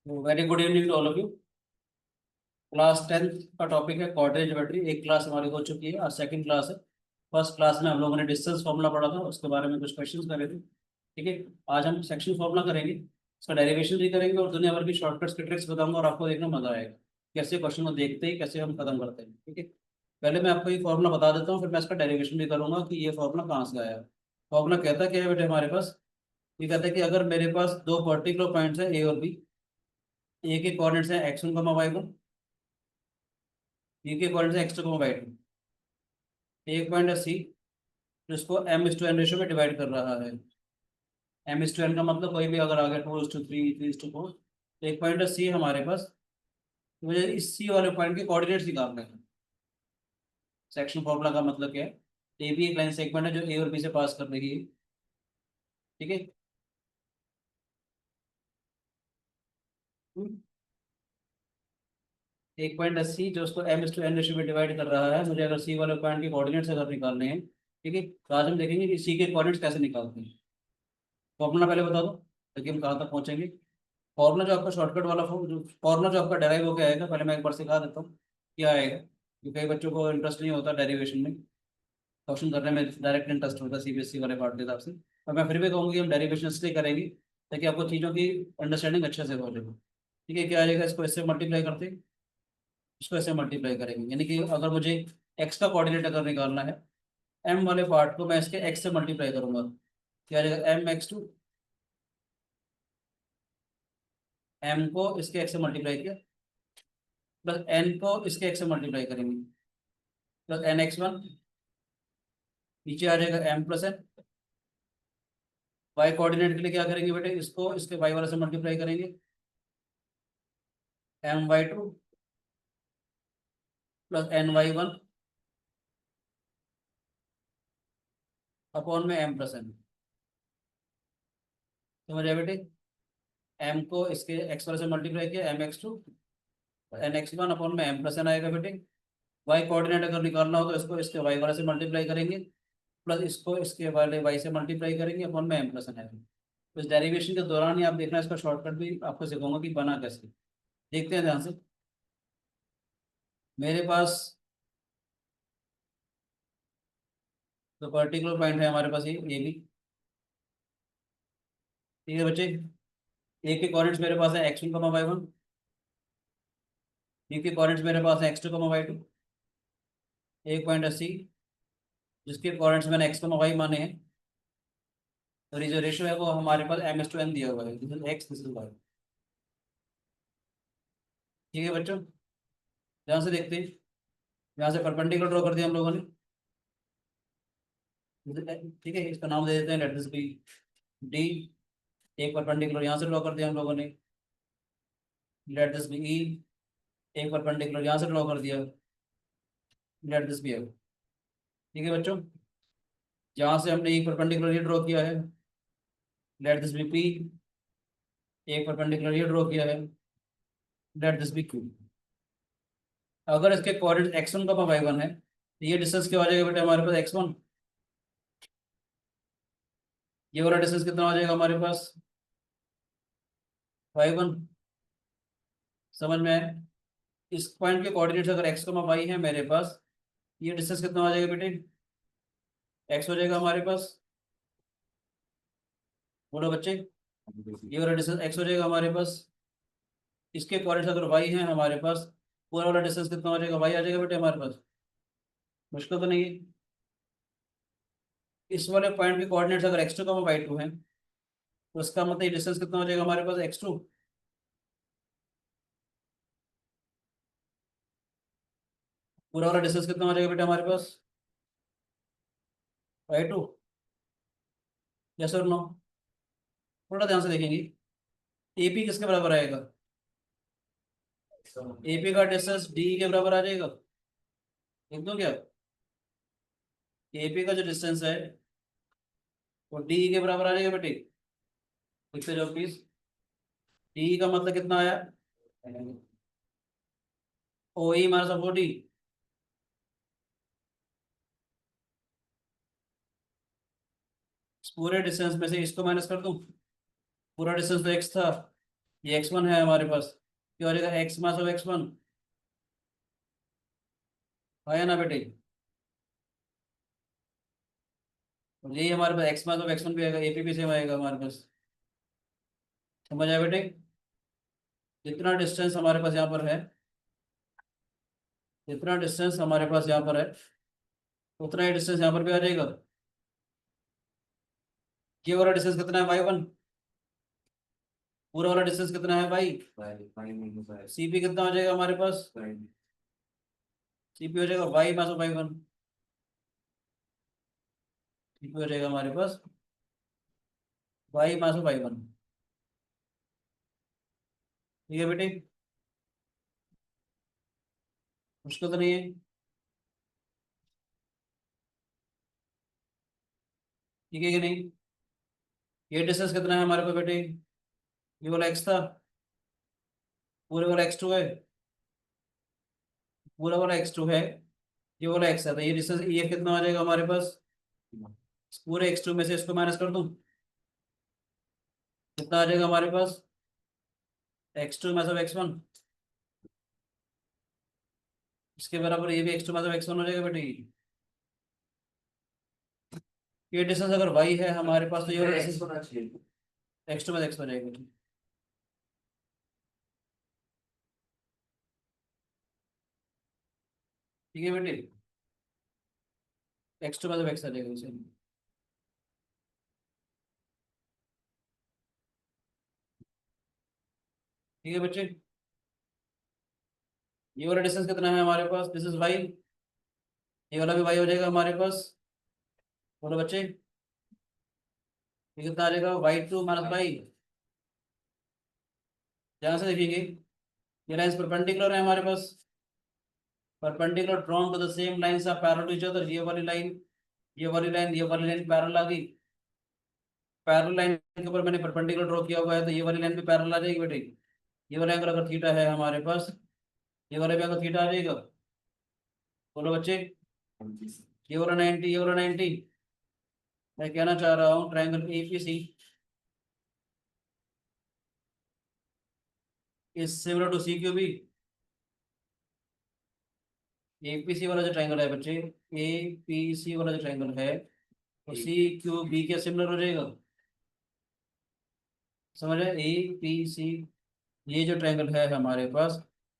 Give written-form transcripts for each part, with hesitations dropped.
Very good evening to all of you. Class 10th का topic है quadratic geometry. एक class हमारी हो चुकी है, आज सेकंड क्लास है। फर्स्ट क्लास में हम लोगों ने डिस्टेंस फार्मूला पढ़ा था, उसके बारे में कुछ क्वेश्चंस करे थे। ठीक है, आज हम सेक्शन फार्मूला करेंगे, इसका डेरिवेशन भी करेंगे और दुनिया भर की शॉर्टकट्स की ट्रिक्स बताऊंगा और आपको देखना मजा आएगा कैसे क्वेश्चन को देखते ही कैसे हम खत्म करते हैं। ठीक है, पहले मैं आपको ये फार्मूला बता देता हूँ, फिर मैं इसका डेरिवेशन भी करूंगा कि ये फार्मूला कहाँ से आया है। फार्मूला कहता क्या है बेटे हमारे पास, ये कहता है कि अगर मेरे पास दो पर्टिकुलर पॉइंट्स है ए और बी, ए के कोऑर्डिनेट्स हैं x1, y1, बी के कोऑर्डिनेट्स हैं x2, y2। एक पॉइंट है सी जिसको m/n रेशो में डिवाइड कर रहा है। m/n का मतलब कोई भी अगर आ गया 2:3, 3:4। तो एक पॉइंट है सी हमारे पास, तो मुझे इस सी वाले पॉइंट के कोऑर्डिनेट्स निकालने हैं। सेक्शन फॉर्मूला का मतलब क्या है, ए भी एक लाइन सेगमेंट है जो ए और बी से पास कर रही है। ठीक है, एक पॉइंट है सी जो उसको m/n रेशो में डिवाइड कर रहा है। मुझे अगर सी वाले पॉइंट के कोऑर्डिनेट्स अगर निकालने हैं, ठीक है, तो आज हम देखेंगे कि सी के कोऑर्डिनेट्स कैसे निकालते हैं। फॉर्मूला पहले बता दो ताकि हम कहाँ तक पहुंचेंगे। फॉर्मूला जो आपका शॉर्टकट वाला फॉर्मूला जो आपका डेराइव होकर आएगा, पहले मैं एक बार सिखा देता हूँ क्या आएगा, क्योंकि कई बच्चों को इंटरेस्ट नहीं होता डेरिवेशन में, क्वेश्चन करने में डायरेक्ट इंटरेस्ट होता है सीबीएसई वाले पार्ट के हिसाब से। और मैं फिर भी कहूँगी कि हम डेरिवेशन इसलिए करेंगे ताकि आपको चीज़ों की अंडरस्टैंडिंग अच्छे से हो जाए। ठीक है, क्या आ जाएगा, इसको इससे मल्टीप्लाई करते हैं, इसको ऐसे मल्टीप्लाई करेंगे, यानी कि अगर मुझे एक्स का कोऑर्डिनेट अगर निकालना है, एम वाले पार्ट को मैं इसके एक्स से मल्टीप्लाई करूंगा। क्या आ जाएगा, m/2, एम को इसके एक्स से मल्टीप्लाई किया, प्लस एन को इसके एक्स से मल्टीप्लाई करेंगे, प्लस n(x1), नीचे आ जाएगा m+n। वाई कोऑर्डिनेट के लिए क्या करेंगे बेटे, इसको इसके वाई वाले से मल्टीप्लाई करेंगे, m/2 प्लस n/1 अपॉन में m+n। समझ आया बेटे, m को इसके x वाले से मल्टीप्लाई किया m(x2), n(x1) अपॉन में m+n आएगा बेटे। वाई कोऑर्डिनेट अगर निकालना हो तो इसको इसके वाई वाले से मल्टीप्लाई करेंगे, प्लस इसको इसके वाले वाई से मल्टीप्लाई करेंगे अपॉन में m+n आएगा। तो इस डेरिवेशन के दौरान ही आप देखना, इसका शॉर्टकट भी आपको सिखाऊंगा कि बना कैसे। देखते हैं ध्यान से। मेरे पास तो पर्टिकुलर पॉइंट है हमारे पास ये बी। ठीक है बच्चे, ए के कोऑर्डिनेट्स मेरे पास है x1, y1, बी के कोऑर्डिनेट्स मेरे पास है x2, y2। एक पॉइंट है सी जिसके कोऑर्डिनेट्स मैंने x, y माने हैं। और ये जो रेशो है वो हमारे पास m/n दिया हुआ है, this is x, this is y। ठीक है बच्चों, ध्यान से देखते हैं। यहाँ से परपेंडिकुलर ड्रॉ कर दिया हम लोगों ने। ठीक है, इसका नाम दे देते हैं, लेट दिस बी डी। एक परपेंडिकुलर यहाँ से ड्रॉ कर दिया हम लोगों ने, लेट दिस बी ई। एक परपेंडिकुलर यहाँ से ड्रॉ कर दिया, लेट दिस बी एफ। ठीक है बच्चों, यहाँ से हमने एक परपेंडिकुलर ये ड्रॉ किया है, लेट दिस बी पी। एक परपेंडिकुलर ये ड्रॉ किया है, लेट दिस बी क्यू। अगर इसके कोऑर्डिनेट x1, y1 है तो ये डिस्टेंस क्या हो जाएगा बेटा हमारे पास, x1। ये वाला डिस्टेंस कितना हो जाएगा हमारे पास, y1। समझ में आया। इस पॉइंट के कोऑर्डिनेट्स अगर x, y है मेरे पास, ये डिस्टेंस कितना हो जाएगा बेटे, x हो जाएगा हमारे पास। बोलो बच्चे, ये वाला डिस्टेंस x हो जाएगा हमारे पास। इसके कोऑर्डिनेट्स अगर y है हमारे पास, पूरा वाला डिस्टेंस कितना हो जाएगा, y आ जाएगा बेटे हमारे पास। मुश्किल तो नहीं है। इस वाले पॉइंट के कोऑर्डिनेट्स अगर x2, y2 है, तो उसका मतलब ये डिस्टेंस कितना हो जाएगा हमारे पास, x2। पूरा वाला डिस्टेंस कितना हो जाएगा बेटा हमारे पास, y2। यस और नो, थोड़ा ध्यान से देखेंगे। एपी किसके बराबर आएगा, एपी का डिस्टेंस डी के बराबर आ जाएगा। देख दो क्या, एपी का जो डिस्टेंस है वो डी के बराबर आ जाएगा बेटे। लिखते जाओ प्लीज। डी का मतलब कितना आया, ओ E minus of O D. पूरे डिस्टेंस में से इसको माइनस कर दूं, पूरा डिस्टेंस तो एक्स था, ये x1 है हमारे पास, क्या हो जाएगा x मास ऑफ x1, आया ना बेटे। और यही हमारे पास x मास ऑफ x1 भी आएगा, एपी भी सेम आएगा हमारे पास। समझ आया बेटे। जितना डिस्टेंस हमारे पास यहाँ पर है, जितना डिस्टेंस हमारे पास यहाँ पर है, उतना ही डिस्टेंस यहाँ पर भी आ जाएगा। ये वाला डिस्टेंस कितना है y1, पूरा वाला डिस्टेंस कितना है भाई, सीपी कितना हो जाएगा हमारे पास, सीपी हो जाएगा y mass of y1, CP हो जाएगा हमारे पास y मास ऑफ y1। ठीक है बेटे, मुश्किल तो नहीं है। ठीक है कि नहीं। ये डिस्टेंस कितना है हमारे पास बेटे, ये वाला x था, पूरे वाला x2 है, पूरा वाला x2 है, ये वाला x है, तो ये डिस्टेंस ये कितना आ जाएगा हमारे पास, पूरे x2 में से इसको माइनस कर दूं, कितना आ जाएगा हमारे पास, x2 माइनस x1, इसके बराबर ये भी x2 माइनस x1 हो जाएगा बेटे। ये डिस्टेंस अगर y है हमारे पास, तो ये वाला डिस्टेंस x2 माइनस x हो जाएगा। ठीक है बेटे, x2 माइनस x आ जाएगा उसे। ठीक है बच्चे, ये वाला डिस्टेंस कितना है हमारे पास, दिस इज y, ये वाला भी y हो जाएगा हमारे पास। बोलो बच्चे, ये कितना आ जाएगा y2 माइनस y। ध्यान से देखेंगे, ये लाइंस परपेंडिकुलर है हमारे पास, perpendicular drawn to the same lines are parallel to each other. ये वाली लाइन, ये वाली लाइन, ये वाली लाइन पैरेलल आ गई, पैरेलल लाइन के ऊपर मैंने परपेंडिकुलर ड्रॉ किया हुआ है, तो ये वाली लाइन भी पैरेलल आ जाएगी बेटे। ये वाला एंगल अगर थीटा है हमारे पास, ये वाला भी अगर थीटा आ जाएगा। बोलो बच्चे, ये वाला 90, ये वाला 90। मैं कहना चाह रहा हूँ triangle APC is similar to C QB. APC वाला जो ट्रायंगल है बच्चे, एपीसी वाला जो ट्रायंगल है, तो सी क्यू बी के सिमिलर हो जाएगा। समझ रहे, ए पी सी, ये जो ट्रायंगल है हमारे पास,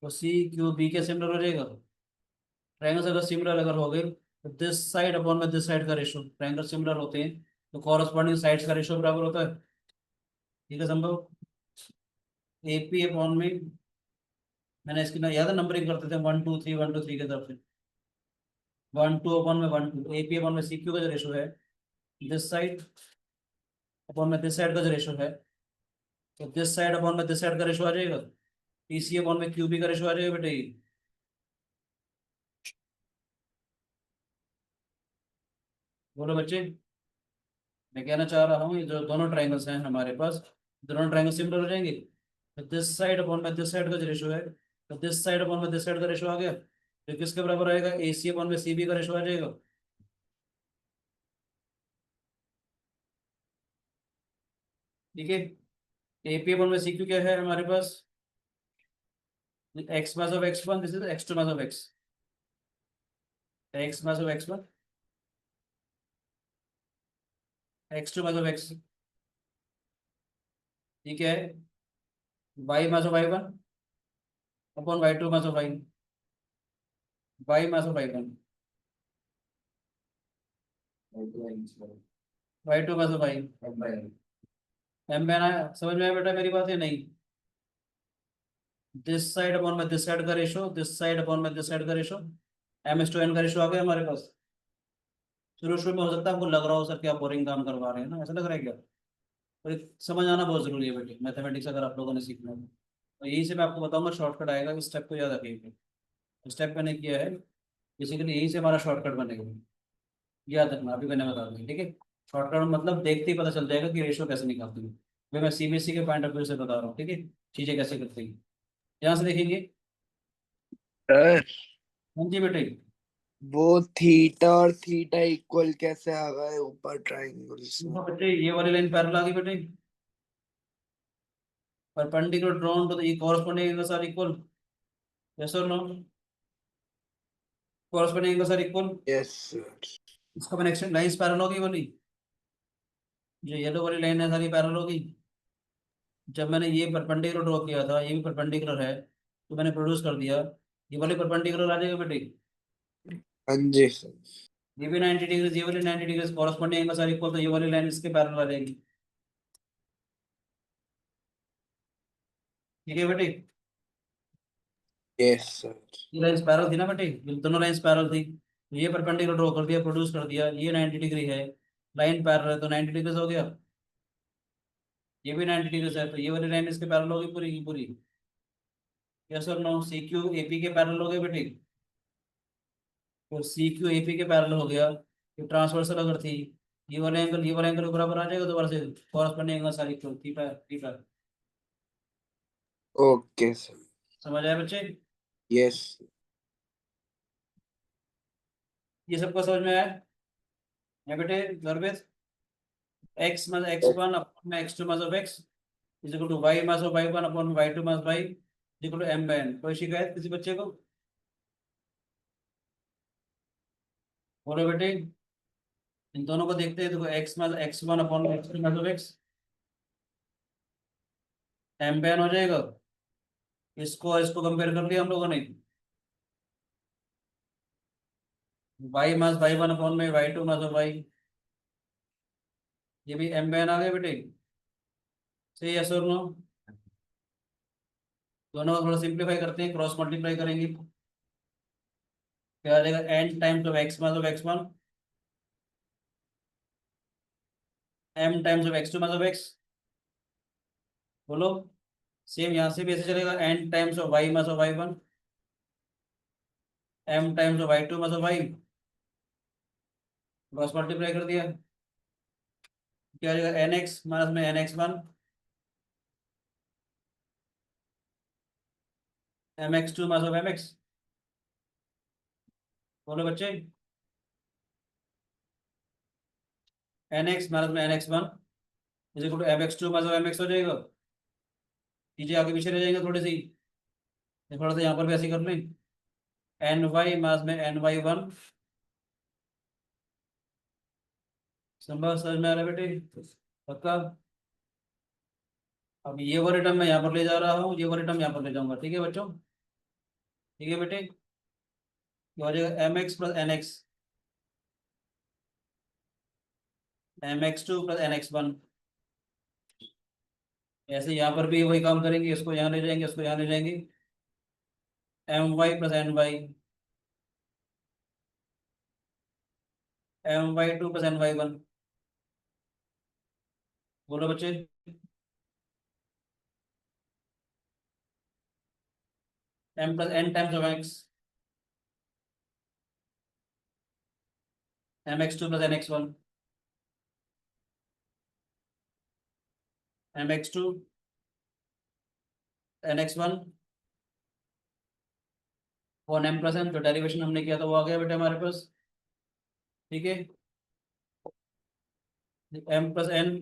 तो सी क्यू बी के सिमिलर हो जाएगा। ट्रायंगल्स अगर सिमिलर अगर हो गए, तो दिस साइड अपॉन में दिस साइड का रेशो, ट्रायंगल सिमिलर होते हैं तो कॉरस्पॉन्डिंग साइड्स का रेशो बराबर होता है। ठीक है संभव। एपी अपॉन में, मैंने इसकी ना याद है नंबरिंग करते थे 1 2 3, 1 2 3 के तरफ से, 1 2 अपॉन में 1 2, एपी अपॉन में सी क्यू का जो रेशो है, दिस साइड अपॉन में दिस साइड का जो रेशो है, तो दिस साइड अपॉन में दिस साइड का रेशो आ जाएगा, पीसी अपॉन में क्यूबी का रेशो आ जाएगा बेटे। बोलो बच्चे, मैं कहना चाह रहा हूँ ये जो दोनों ट्राइंगल्स हैं हमारे पास, दोनों ट्राइंगल सिमिलर हो जाएंगे, तो दिस साइड अपॉन में दिस साइड का जो रेशो है, तो दिस साइड अपॉन में दिस साइड का रेशो आ गया, तो किसके बराबर आएगा, ए सी अपॉन में सी बी का रेशो आ जाएगा। ठीक है, ए पी अपॉन में सी क्यू क्या है हमारे पास, x mass of x one, this is x two mass of x, x mass of x one, x two mass of x. ठीक है, y mass of Y one upon Y two mass of y, y mass of Y one, Y two mass of Y, m बना। समझ में आया बेटा मेरी बात है नहीं। दिस साइड अपॉन में दिस साइड का रेशो, दिस साइड अपॉन में दिस साइड का ratio, M S to N का रेशो आ गया हमारे पास। शुरू शुरू में हो सकता है आपको लग रहा हो सर क्या बोरिंग काम करवा रहे हैं ना, ऐसा लग रहा है क्या, पर समझ आना बहुत जरूरी है बेटे, मैथमेटिक्स अगर आप लोगों ने सीखना है तो यही से मैं आपको बताऊंगा, शॉर्टकट आएगा, इस स्टेप को याद रखिए। स्टेप मैंने किया है, बेसिकली यही से हमारा शॉर्टकट बनेगा, याद रखना अभी मैंने बता दिया। ठीक है, शॉर्टकट मतलब देखते ही पता चल जाएगा कि रेशो कैसे निकालते हैं। भाई मैं सीबीएसई के पॉइंट ऑफ व्यू से बता रहा हूँ, ठीक है, चीजें कैसे करते हैं, यहाँ से देखेंगे। सर हाँ जी बेटे, वो थीटा और थीटा इक्वल कैसे आ गए ऊपर ट्राइंगल्स में? देखो बेटे ये वाली लाइन पैरेलल आ गई बेटे, perpendicular drawn to the corresponding angles are equal. Yes or no? Corresponding angles are equal. yes sir. इसका मैंने एक्सटेंड लाइंस पैरेलल होगी बोली, जो येलो वाली लाइन है सारी पैरेलल होगी। जब मैंने ये परपेंडिकुलर ड्रॉ किया था, ये भी परपेंडिकुलर है, तो मैंने प्रोड्यूस कर दिया, ये वाली परपेंडिकुलर आ जाएगा बेटे। हाँ जी सर। ये भी 90 डिग्री, ये वाली 90 degree, corresponding angles are equal, तो ये वाली लाइन इसके पैरेलल आ जाएगी। ठीक है बेटे, yes sir. ये लाइंस पैरेलल थी ना बेटे, ये दोनों लाइंस पैरेलल थी, तो ये परपेंडिकुलर ड्रॉ कर दिया, प्रोड्यूस कर दिया, ये 90 डिग्री है, लाइन पैरेलल है तो 90 डिग्री हो गया। ये भी 90 डिग्री है, तो ये वाली लाइन इसके पैरेलल होगी पूरी की पूरी। यस और नो? सी क्यू एपी के पैरेलल हो गए बेटे, तो सी क्यू एपी के पैरेलल हो गया, ये ट्रांसवर्सल अगर थी, ये वाला एंगल बराबर आ जाएगा दोबारा से, कॉरस्पॉन्डिंग एंगल सारी equal, theta theta. okay sir. समझ आया बच्चे? yes. ये सबको समझ में आया है बेटे? गर्भित X minus X one upon में X two mass of X is equal to Y mass of Y one upon Y two minus Y is equal to M by N. कोई शिकायत किसी बच्चे को? बोलो बेटे, इन दोनों को देखते हैं, देखो X minus X one upon X two mass of X M by N हो जाएगा। इसको इसको कंपेयर कर लिया हम लोगों ने, Y minus Y one upon में Y two mass of Y, ये भी एम बाय एन आ गया बेटे। सही है सर? नो? दोनों को थोड़ा सिंप्लीफाई करते हैं, क्रॉस मल्टीप्लाई करेंगे, क्या आ जाएगा, N times of X mass of x one M times of X two mass of X. बोलो, सेम यहाँ से भी ऐसे चलेगा, N times of Y mass of Y one M times of Y two mass of Y, cross multiply कर दिया, क्या आ जाएगा, एन एक्स माइनस में N X one M X two mass of M X. बोलो बच्चे, N X minus में N X one is equal to M X two mass of M X हो जाएगा। चीजें आगे पीछे रह जाएंगे थोड़ी सी, ये थोड़ा सा यहाँ पर भी ऐसे कर लें, एन वाई मास में एन वाई वन। संभव समझ में आ रहा है बेटे? पक्का? अब ये वाले टर्म मैं यहाँ पर ले जा रहा हूँ, ये वाले टर्म यहाँ पर ले जाऊंगा, ठीक है बच्चों? ठीक है बेटे, ये हो जाएगा M X plus N X M X two plus N X one. ऐसे यहाँ पर भी वही काम करेंगे, इसको यहाँ ले जाएंगे, इसको यहाँ ले जाएंगे, M Y plus N Y M Y two plus N Y one. बोलो बच्चे, M plus N times of X M X two plus N X one M X two N X one one M plus N, जो derivation हमने किया था वो आ गया बेटा हमारे पास। ठीक है, M plus N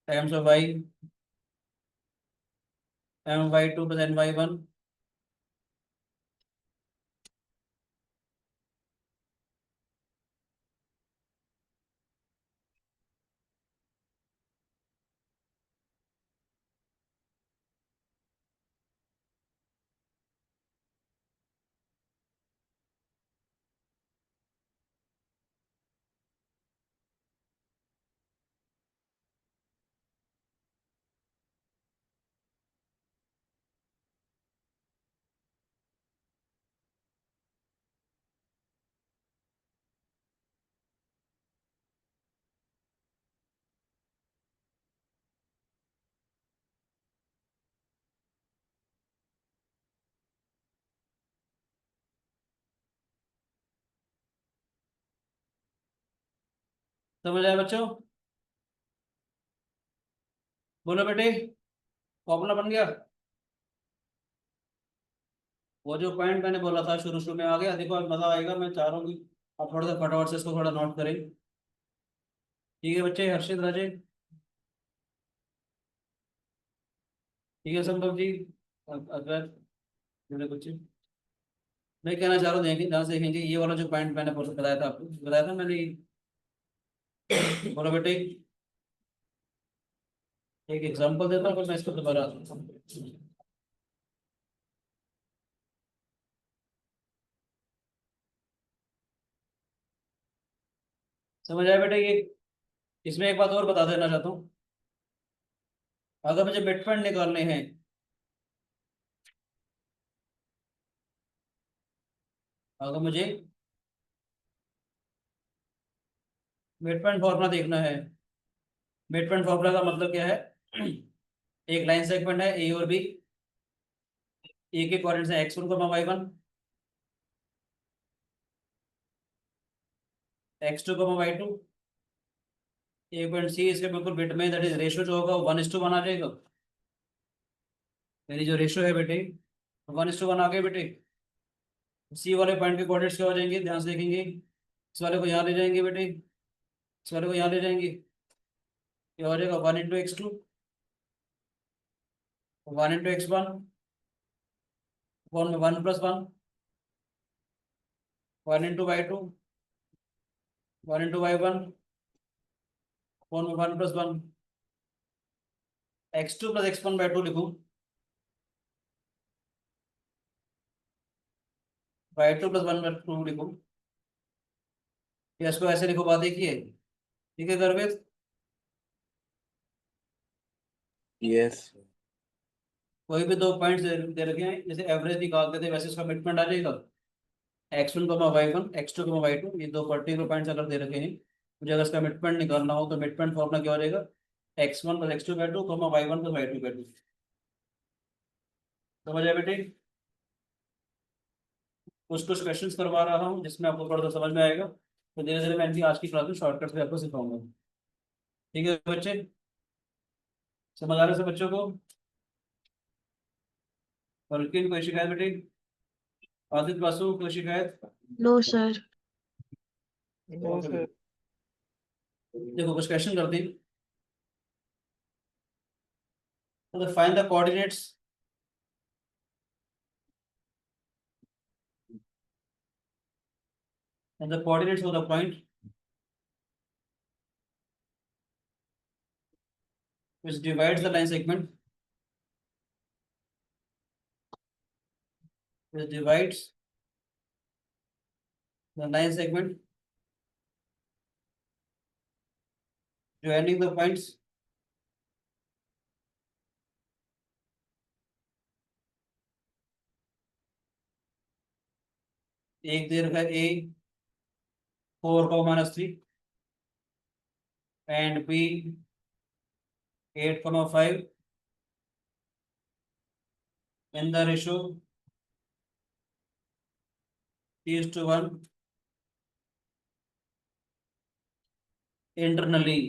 times of Y M Y two plus N Y one. समझ आया बच्चों? बोलो बेटे, फॉर्मूला बन गया? वो जो पॉइंट मैंने बोला था शुरू शुरू में आ गया? देखो अब मजा आएगा, मैं चाह रहा हूँ कि आप थोड़ा सा फटाफट से इसको थोड़ा नोट करें। ठीक है बच्चे, हर्षित राजे? ठीक है संभव जी। अगर मैंने कुछ मैं कहना चाह रहा हूँ, देखेंगे ध्यान से देखेंगे, ये वाला जो पॉइंट मैंने बताया था आपको, बताया था मैंने। बोलो बेटे, एक एग्जांपल देता हूँ फिर मैं इसको दोबारा समझ आया बेटे ये। इसमें एक बात और बता देना चाहता हूँ, अगर मुझे मिड पॉइंट निकालने हैं, अगर मुझे मिड पॉइंट फॉर्मूला देखना है, मिड पॉइंट फॉर्मूला का मतलब क्या है? एक लाइन सेगमेंट है ए और बी, ए के कोऑर्डिनेट्स है x1, y1, x2, y2। ए पॉइंट सी इसके बिल्कुल बिट में, दैट इज रेशियो जो होगा 1:1 आ जाएगा। मेरी जो रेशियो है बेटे 1:1 आ गए बेटे। सी वाले पॉइंट के कोऑर्डिनेट्स क्या हो जाएंगे, ध्यान से देखेंगे, इस वाले को यहाँ ले जाएंगे बेटे, इस वाले को यहाँ ले जाएंगे, क्या हो जाएगा 1 × x2, 1 × x1, 1 + 1, 1 × y2, 1 × y1, 1 + 1, x2 + x1/2 लिखूं, y2 + 1/2 लिखूं, या इसको ऐसे लिखो, बात देखिए। ठीक है गर्वित, यस। कोई भी दो पॉइंट्स दे रखे हैं, जैसे एवरेज निकालते थे वैसे इसका मिडपॉइंट आ जाएगा। x1, y1, x2, y2, ये दो पर्टिकुलर पॉइंट्स अगर दे रखे हैं, मुझे अगर इसका मिडपॉइंट निकालना हो तो मिडपॉइंट फॉर्मूला क्या हो जाएगा, x1 + x2/2, y1 + y2/2। समझ आया बेटे? कुछ कुछ क्वेश्चंस करवा रहा हूँ जिसमें आपको थोड़ा सा समझ में आएगा, तो धीरे धीरे मैं इनकी आज की क्लास में शॉर्टकट से आपको सिखाऊंगा। ठीक है बच्चे, समझ आ रहे से बच्चों को? और कोई शिकायत बेटे? आदित्य बासु कोई शिकायत? No sir. No sir. देखो कुछ क्वेश्चन करते हैं, तो find the coordinates and the coordinates of the point which divides the line segment, which divides the line segment joining the points एक दे रखा है ए 4, -3 and B 8, 5 in the ratio 3:1 internally।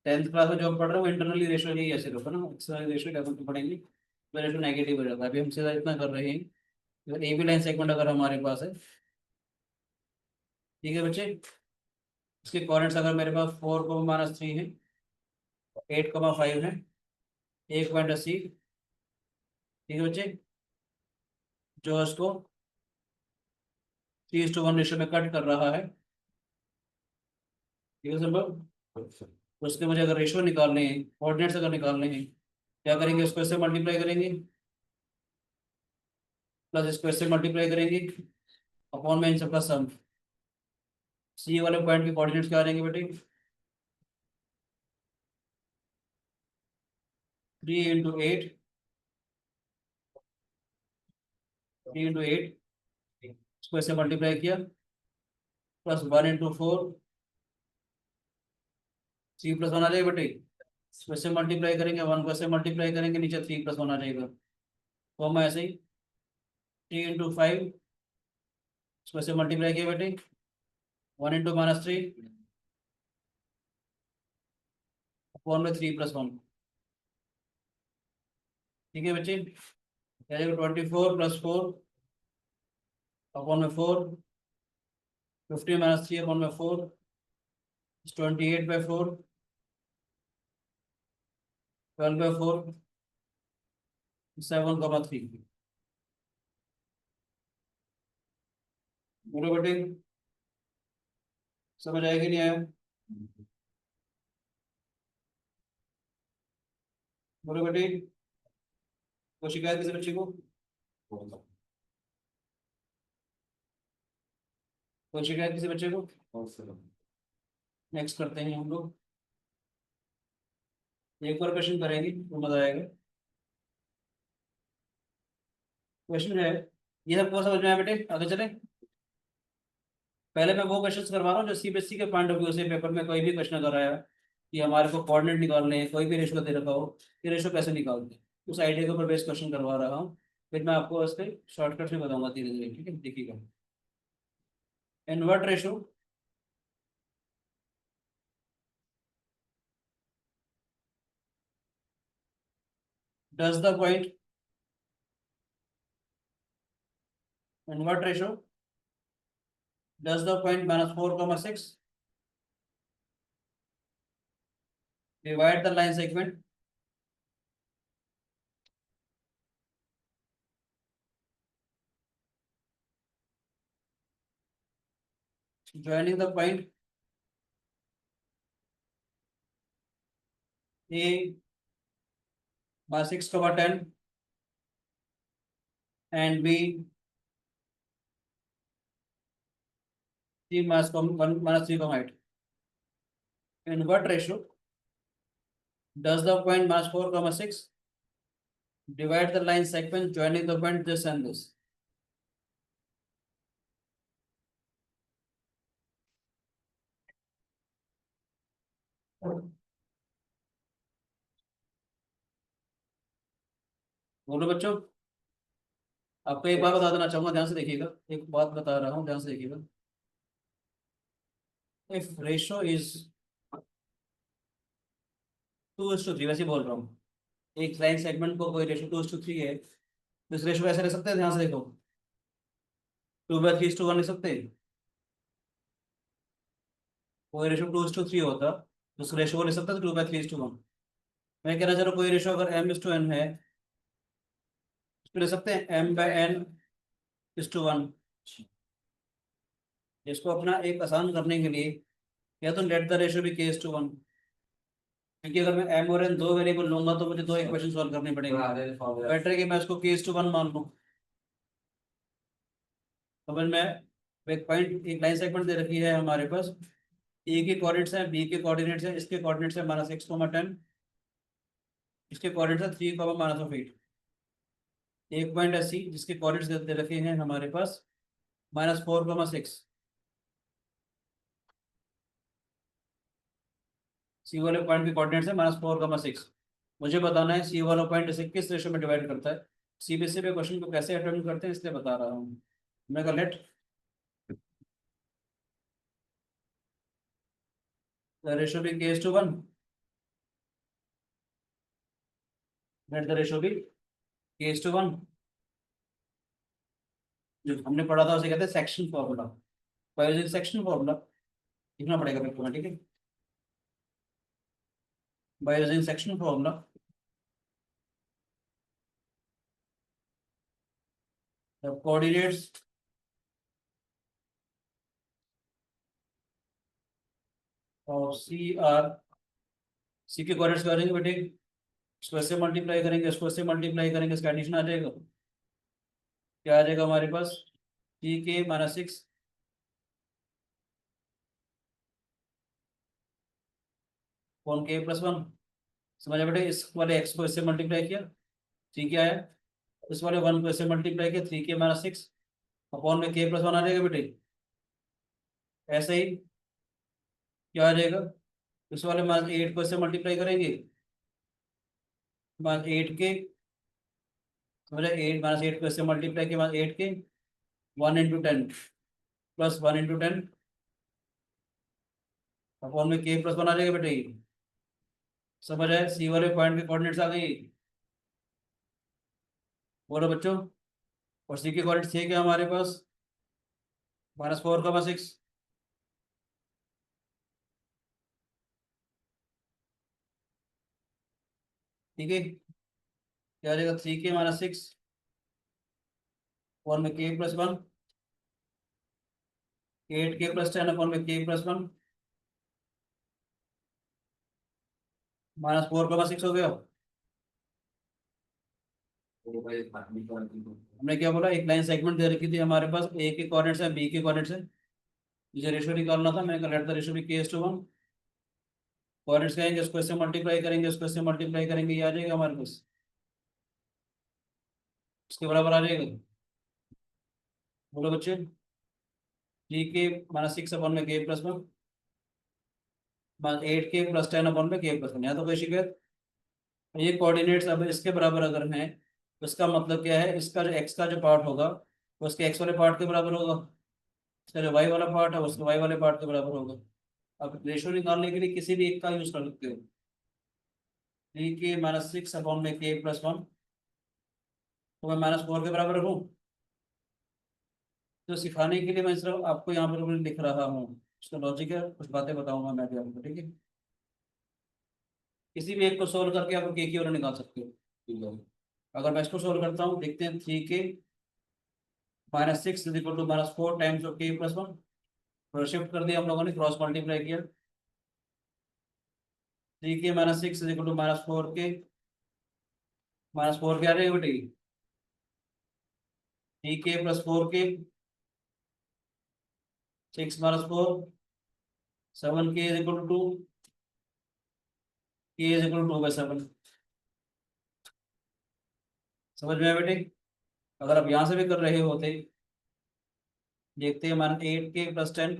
10th class में जो हम पढ़ रहे हो इंटरनली रेशियो यही ऐसे होगा ना, एक्सटर्नल रेशियो क्या तो पढ़ेंगे तो रेशियो नेगेटिव हो जाता है। अभी हम सीधा इतना कर रहे हैं, ए बी लाइन सेगमेंट अगर हमारे पास है, ठीक है बच्चे, इसके कोऑर्डिनेट्स अगर मेरे पास 4, -3 है, 8, 5 है, 1 पॉइंट 80, ठीक है बच्चे, जो इसको 3:1 रेशियो में कट कर रहा है। ठीक है संभव, तो उसके मुझे अगर रेशियो निकालने हैं, कोऑर्डिनेट्स अगर निकालने हैं, क्या करेंगे, इसको इससे मल्टीप्लाई करेंगे, प्लस इसको इससे मल्टीप्लाई करेंगे, अपॉन में इन सबका सम। सी वाले पॉइंट के कोऑर्डिनेट्स क्या आ जाएंगे बेटे, 3 × 8, 3 × 8, इसको ऐसे मल्टीप्लाई किया, प्लस 1 × 4, 3+1 आ जाएगा बेटे, इसको ऐसे मल्टीप्लाई करेंगे, 1 को ऐसे मल्टीप्लाई करेंगे, नीचे 3+1 आ जाएगा, तो हम ऐसे ही 3 × 5, इसको ऐसे मल्टीप्लाई किया बेटे, 1 × -3 अपॉन में 3+1। ठीक है बच्चे, 24 + 4 अपॉन में 4, 15 - 3 अपॉन में 4, 28/4, 12/4 7,3। बोलो बेटे, समझ आएगी नहीं आया? बोलो बेटे, कोई शिकायत किसी बच्चे को? कोई शिकायत किसी बच्चे को? नेक्स्ट करते हैं हम लोग। एक और क्वेश्चन करेंगे तो मजा आएगा। क्वेश्चन है, ये सबको समझ में आया बेटे? आगे चले। पहले मैं वो क्वेश्चंस करवा रहा हूँ जो सीबीएसई के पॉइंट ऑफ व्यू से पेपर में कोई भी क्वेश्चन अगर आया कि हमारे को कोऑर्डिनेट निकालने हैं, कोई भी रेशो दे रखा हो, ये रेशो कैसे निकालते हैं, उस आइडिया के ऊपर बेस्ड क्वेश्चन करवा रहा हूँ। फिर मैं आपको इसके शॉर्टकट में बताऊंगा धीरे धीरे, ठीक है? देखिएगा। In what ratio does the point, in what ratio does the point -4,6 divide the line segment joining the point A by 6,10 and B 3 minus 3,8. In what ratio does the point -4,6 divide the line segment joining the point this and this? बोलो बच्चों, आपको एक बात बता देना चाहूंगा, ध्यान से देखिएगा। एक बात बता रहा हूँ, ध्यान से देखिएगा। इफ रेशो इज 2:3, वैसे ही बोल रहा हूँ, एक लाइन सेगमेंट को कोई रेशो 2:3 है, तो इस रेशो ऐसे रख सकते हैं, ध्यान से देखो, 2/3:1 लिख सकते हैं। कोई रेशो 2:3 होता तो उस रेशो को लिख सकता है 2/3:1। मैं कह रहा चलो कोई रेशो अगर m/n है, उसको लिख सकते हैं m/n/1। इसको अपना एक आसान करने के लिए या तो लेट द रेशो भी k/1, क्योंकि अगर मैं m और n दो वेरिएबल लूंगा तो मुझे दो इक्वेशन सॉल्व करनी पड़ेगी। बेटर है कि मैं इसको k/1 मान लूँ। समझ में? एक पॉइंट, एक लाइन सेगमेंट दे रखी है हमारे पास, ए के कोऑर्डिनेट्स है, बी के कोऑर्डिनेट्स है, इसके कोऑर्डिनेट्स है -6,10, इसके कोऑर्डिनेट्स है 3, -8। एक पॉइंट ऐसी जिसके कोऑर्डिनेट्स दे रखे हैं हमारे पास -4,6। सी वाले पॉइंट के कोऑर्डिनेट्स है -4,6। मुझे बताना है सी वाला पॉइंट इसे किस रेशो में डिवाइड करता है। सीबीएसई पे क्वेश्चन को कैसे अटेम्प्ट करते हैं इसलिए बता रहा हूँ। मैं कहा let the ratio be k/1, let the ratio be k/1। जो हमने पढ़ा था उसे कहते हैं section formula. By section formula लिखना पड़ेगा मेरे को, ठीक है? By using section formula the coordinates of C R, C के कोऑर्डिनेट्स करेंगे बेटे, इसको ऐसे मल्टीप्लाई करेंगे, इसको ऐसे मल्टीप्लाई करेंगे, इसका एडिशन आ जाएगा। क्या आ जाएगा हमारे पास? सी के -6 कौन k+1। समझ बेटे? इस वाले x को इससे मल्टीप्लाई किया, ठीक है? आया। इस वाले 1 को इससे मल्टीप्लाई किया, 3k - 6 अपॉन में k+1 आ जाएगा बेटे। ऐसे ही क्या आ जाएगा? इस वाले -8 को इससे मल्टीप्लाई करेंगे, -8 के, समझे? 8 को इससे मल्टीप्लाई के बाद 8 के 1 × 10 प्लस 1 × 10 अपॉन में k+1 आ जाएगा बेटे। समझ आए? सी वाले पॉइंट के कोऑर्डिनेट्स आ गई। बोलो बच्चों। और सी के कोऑर्डिनेट्स थे क्या हमारे पास? -4,6। ठीक है, क्या आ जाएगा 3k-6 वन में k+1, 8k+10 अपन में k+1 -4, 6 हो गया। हमने क्या बोला, एक लाइन सेगमेंट दे रखी थी हमारे पास, ए के कोऑर्डिनेट्स है, बी के कोऑर्डिनेट्स है, मुझे रेशियो निकालना था, मैंने कहा let the ratio B k:1। Coordinates कहेंगे उसको इससे मल्टीप्लाई करेंगे, उसको इससे मल्टीप्लाई करेंगे, ये आ जाएगा हमारे पास, इसके बराबर आ जाएगा। बोलो बच्चे, 3k-6 अपन में k+1 8k+10 अपन में k+1, यहाँ तो कोई शिकायत। ये कोऑर्डिनेट्स अब इसके बराबर अगर हैं तो इसका मतलब क्या है, इसका जो x का जो पार्ट होगा वो उसके x वाले पार्ट के बराबर होगा, इसका जो y वाला पार्ट है उसके y वाले पार्ट के बराबर होगा। अब रेशियो निकालने के लिए किसी भी एक का यूज कर सकते हो। 3k-6 अपॉन में k+1, तो मैं -4 के बराबर रखूँ। तो सिखाने के लिए मैं सिर्फ आपको यहाँ पर लिख रहा हूँ, उसका लॉजिक है, कुछ बातें बताऊंगा मैं भी आपको, ठीक है। किसी भी एक को सोल्व करके आप के की वैल्यू निकाल सकते हो, ठीक है। अगर मैं इसको सोल्व करता हूँ, देखते हैं, 3k-6 is equal to -4 times of k+1, थोड़ा शिफ्ट कर दिया हम लोगों ने, क्रॉस मल्टीप्लाई किया। 3k-6 इज इक्वल टू -4 क्या रहेगा बेटे, 3k+4k, 6 - 4, 7k is equal to 2, k is equal to 2/7। समझ में आया बेटे। अगर आप यहाँ से भी कर रहे होते, देखते हैं, मान 8k+10,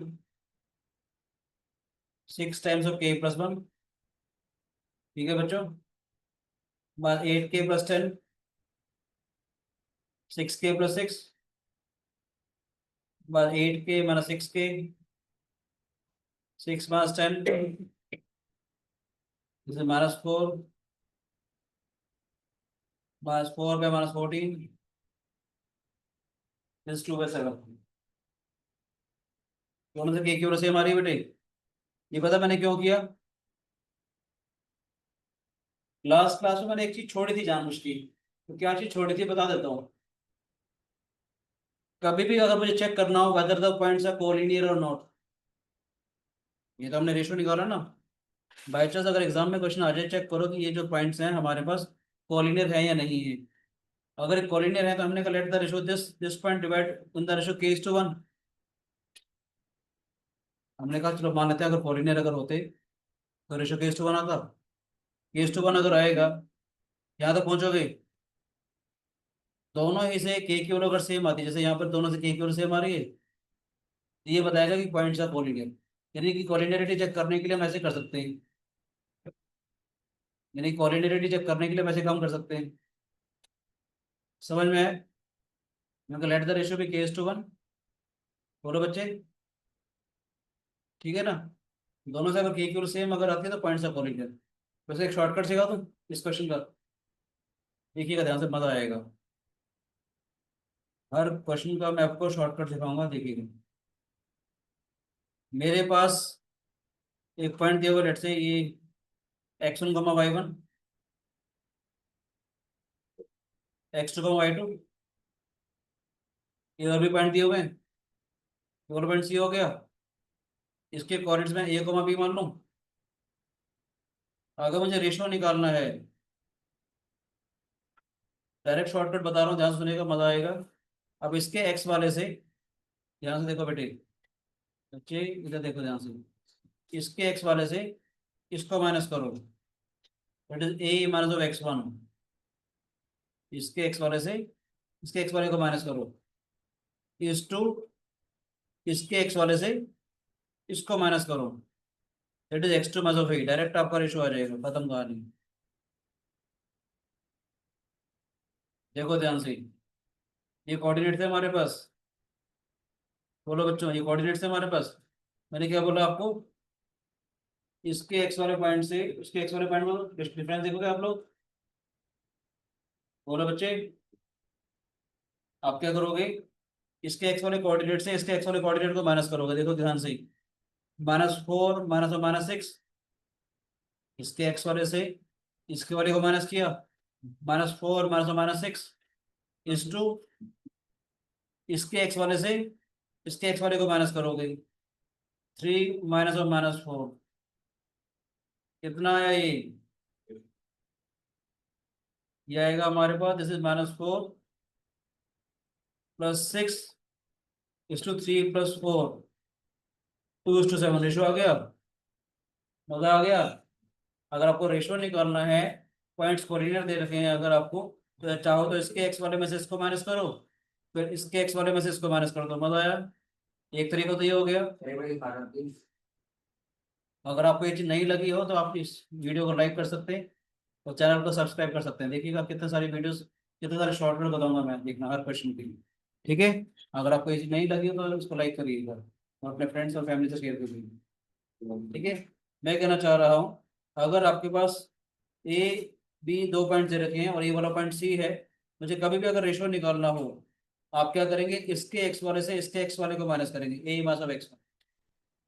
6 टाइम्स ऑफ k+1, ठीक है बच्चों, बाद 8k+10, 6k+6, बाद 8k-6k, 6 - 10, जैसे -4, -4/-14, इज 2/7। दोनों से के की वजह से हमारी बेटे, ये पता मैंने क्यों किया, लास्ट क्लास में मैंने एक चीज छोड़ी थी जानबूझ की, तो क्या चीज छोड़ी थी बता देता हूँ। कभी भी अगर मुझे चेक करना हो whether the points are collinear और नॉट, ये तो हमने रेशियो निकाला ना, बाई चांस अगर एग्जाम में क्वेश्चन आ जाए, चेक करो कि ये जो पॉइंट्स हैं हमारे पास कोलिनियर है या नहीं है। अगर कोलिनियर है तो हमने कहा let the ratio this point divide in the ratio k:1। हमने कहा चलो मान लेते हैं अगर कोलिनियर अगर होते तो रेशियो k:1 आता, k:1 अगर आएगा, यहाँ तक पहुंचोगे, दोनों ही से के की वैल्यू अगर सेम आती है, जैसे यहाँ पर दोनों से के की वैल्यू सेम आ रही है, तो ये बताएगा कि पॉइंट्स आर कोलिनियर। यानी कि कोलिनियरिटी चेक करने के लिए हम ऐसे कर सकते हैं, यानी कोलिनियरिटी चेक करने के लिए हम ऐसे काम कर सकते हैं। समझ में है। मैं लेट द रेशियो भी k:1। बोलो बच्चे, ठीक है ना। दोनों से अगर के की वैल्यू सेम अगर आती है तो पॉइंट्स आर कोलिनियर। वैसे एक शॉर्टकट सिखा दूं इस क्वेश्चन का, देखिएगा ध्यान से, मजा आएगा। हर क्वेश्चन का मैं आपको शॉर्टकट सिखाऊंगा, देखिएगा। मेरे पास एक पॉइंट दिया हुआ, लेट से ये x1, y1, x2, y2, ये और भी पॉइंट दिए हुए हैं, ये और पॉइंट सी हो गया। इसके कोऑर्डिनेट्स में a, b मान लूं। अगर मुझे रेशियो निकालना है, डायरेक्ट शॉर्टकट बता रहा हूँ, ध्यान से सुनेगा, मजा आएगा। अब इसके एक्स वाले से, ध्यान से देखो बेटे, बच्चे इधर देखो ध्यान से, इसके एक्स वाले से इसको माइनस करो, दैट इज a-(x1), इसके एक्स वाले से इसके एक्स वाले को माइनस करो, इस टू इसके एक्स वाले से इसको माइनस करो, दैट इज x2-a। डायरेक्ट आपका रेशियो आ जाएगा, खत्म कहानी। देखो ध्यान से, ये कोऑर्डिनेट थे हमारे पास, बोलो बच्चों, ये कोऑर्डिनेट थे हमारे पास। मैंने क्या बोला आपको, इसके एक्स वाले पॉइंट से उसके एक्स वाले पॉइंट में डिफरेंस देखोगे आप लोग। बोलो बच्चे, आप क्या करोगे, इसके एक्स वाले कोऑर्डिनेट से इसके एक्स वाले कोऑर्डिनेट को माइनस करोगे, देखो ध्यान से, -4 -6, इसके एक्स वाले से इसके वाले को माइनस किया, -4 -6 इज टू इसके एक्स वाले से इसके एक्स वाले को माइनस करोगे, 3 -1 -4 कितना है ये आएगा हमारे पास, this is -4 +6 is to 3 + 4 2:7 ratio आ गया। मजा आ गया। अगर आपको रेशो निकालना है, पॉइंट्स कोलिनियर दे रखे हैं अगर आपको, तो चाहो तो इसके एक्स वाले में से इसको माइनस करो, फिर इसके एक्स वाले में से इसको माइनस कर दो। मजा आया। एक तरीका तो ये हो गया। अगर आपको ये चीज नहीं लगी हो तो आप इस वीडियो को लाइक कर सकते हैं और चैनल को सब्सक्राइब कर सकते हैं। देखिएगा कितने सारी वीडियोस, कितने सारे शॉर्टकट बताऊंगा मैं, देखना हर क्वेश्चन के लिए। ठीक है। अगर आपको ये चीज नहीं लगी हो तो इसको लाइक करिएगा और अपने फ्रेंड्स और फैमिली से शेयर करिएगा। ठीक है। मैं कहना चाह रहा हूँ, अगर आपके पास ए बी 2 पॉइंट दे रखे हैं और ये वाला पॉइंट सी है, मुझे कभी भी अगर रेशो निकालना हो, आप क्या करेंगे, इसके एक्स वाले से इसके एक्स वाले को माइनस करेंगे, ए मास ऑफ एक्स,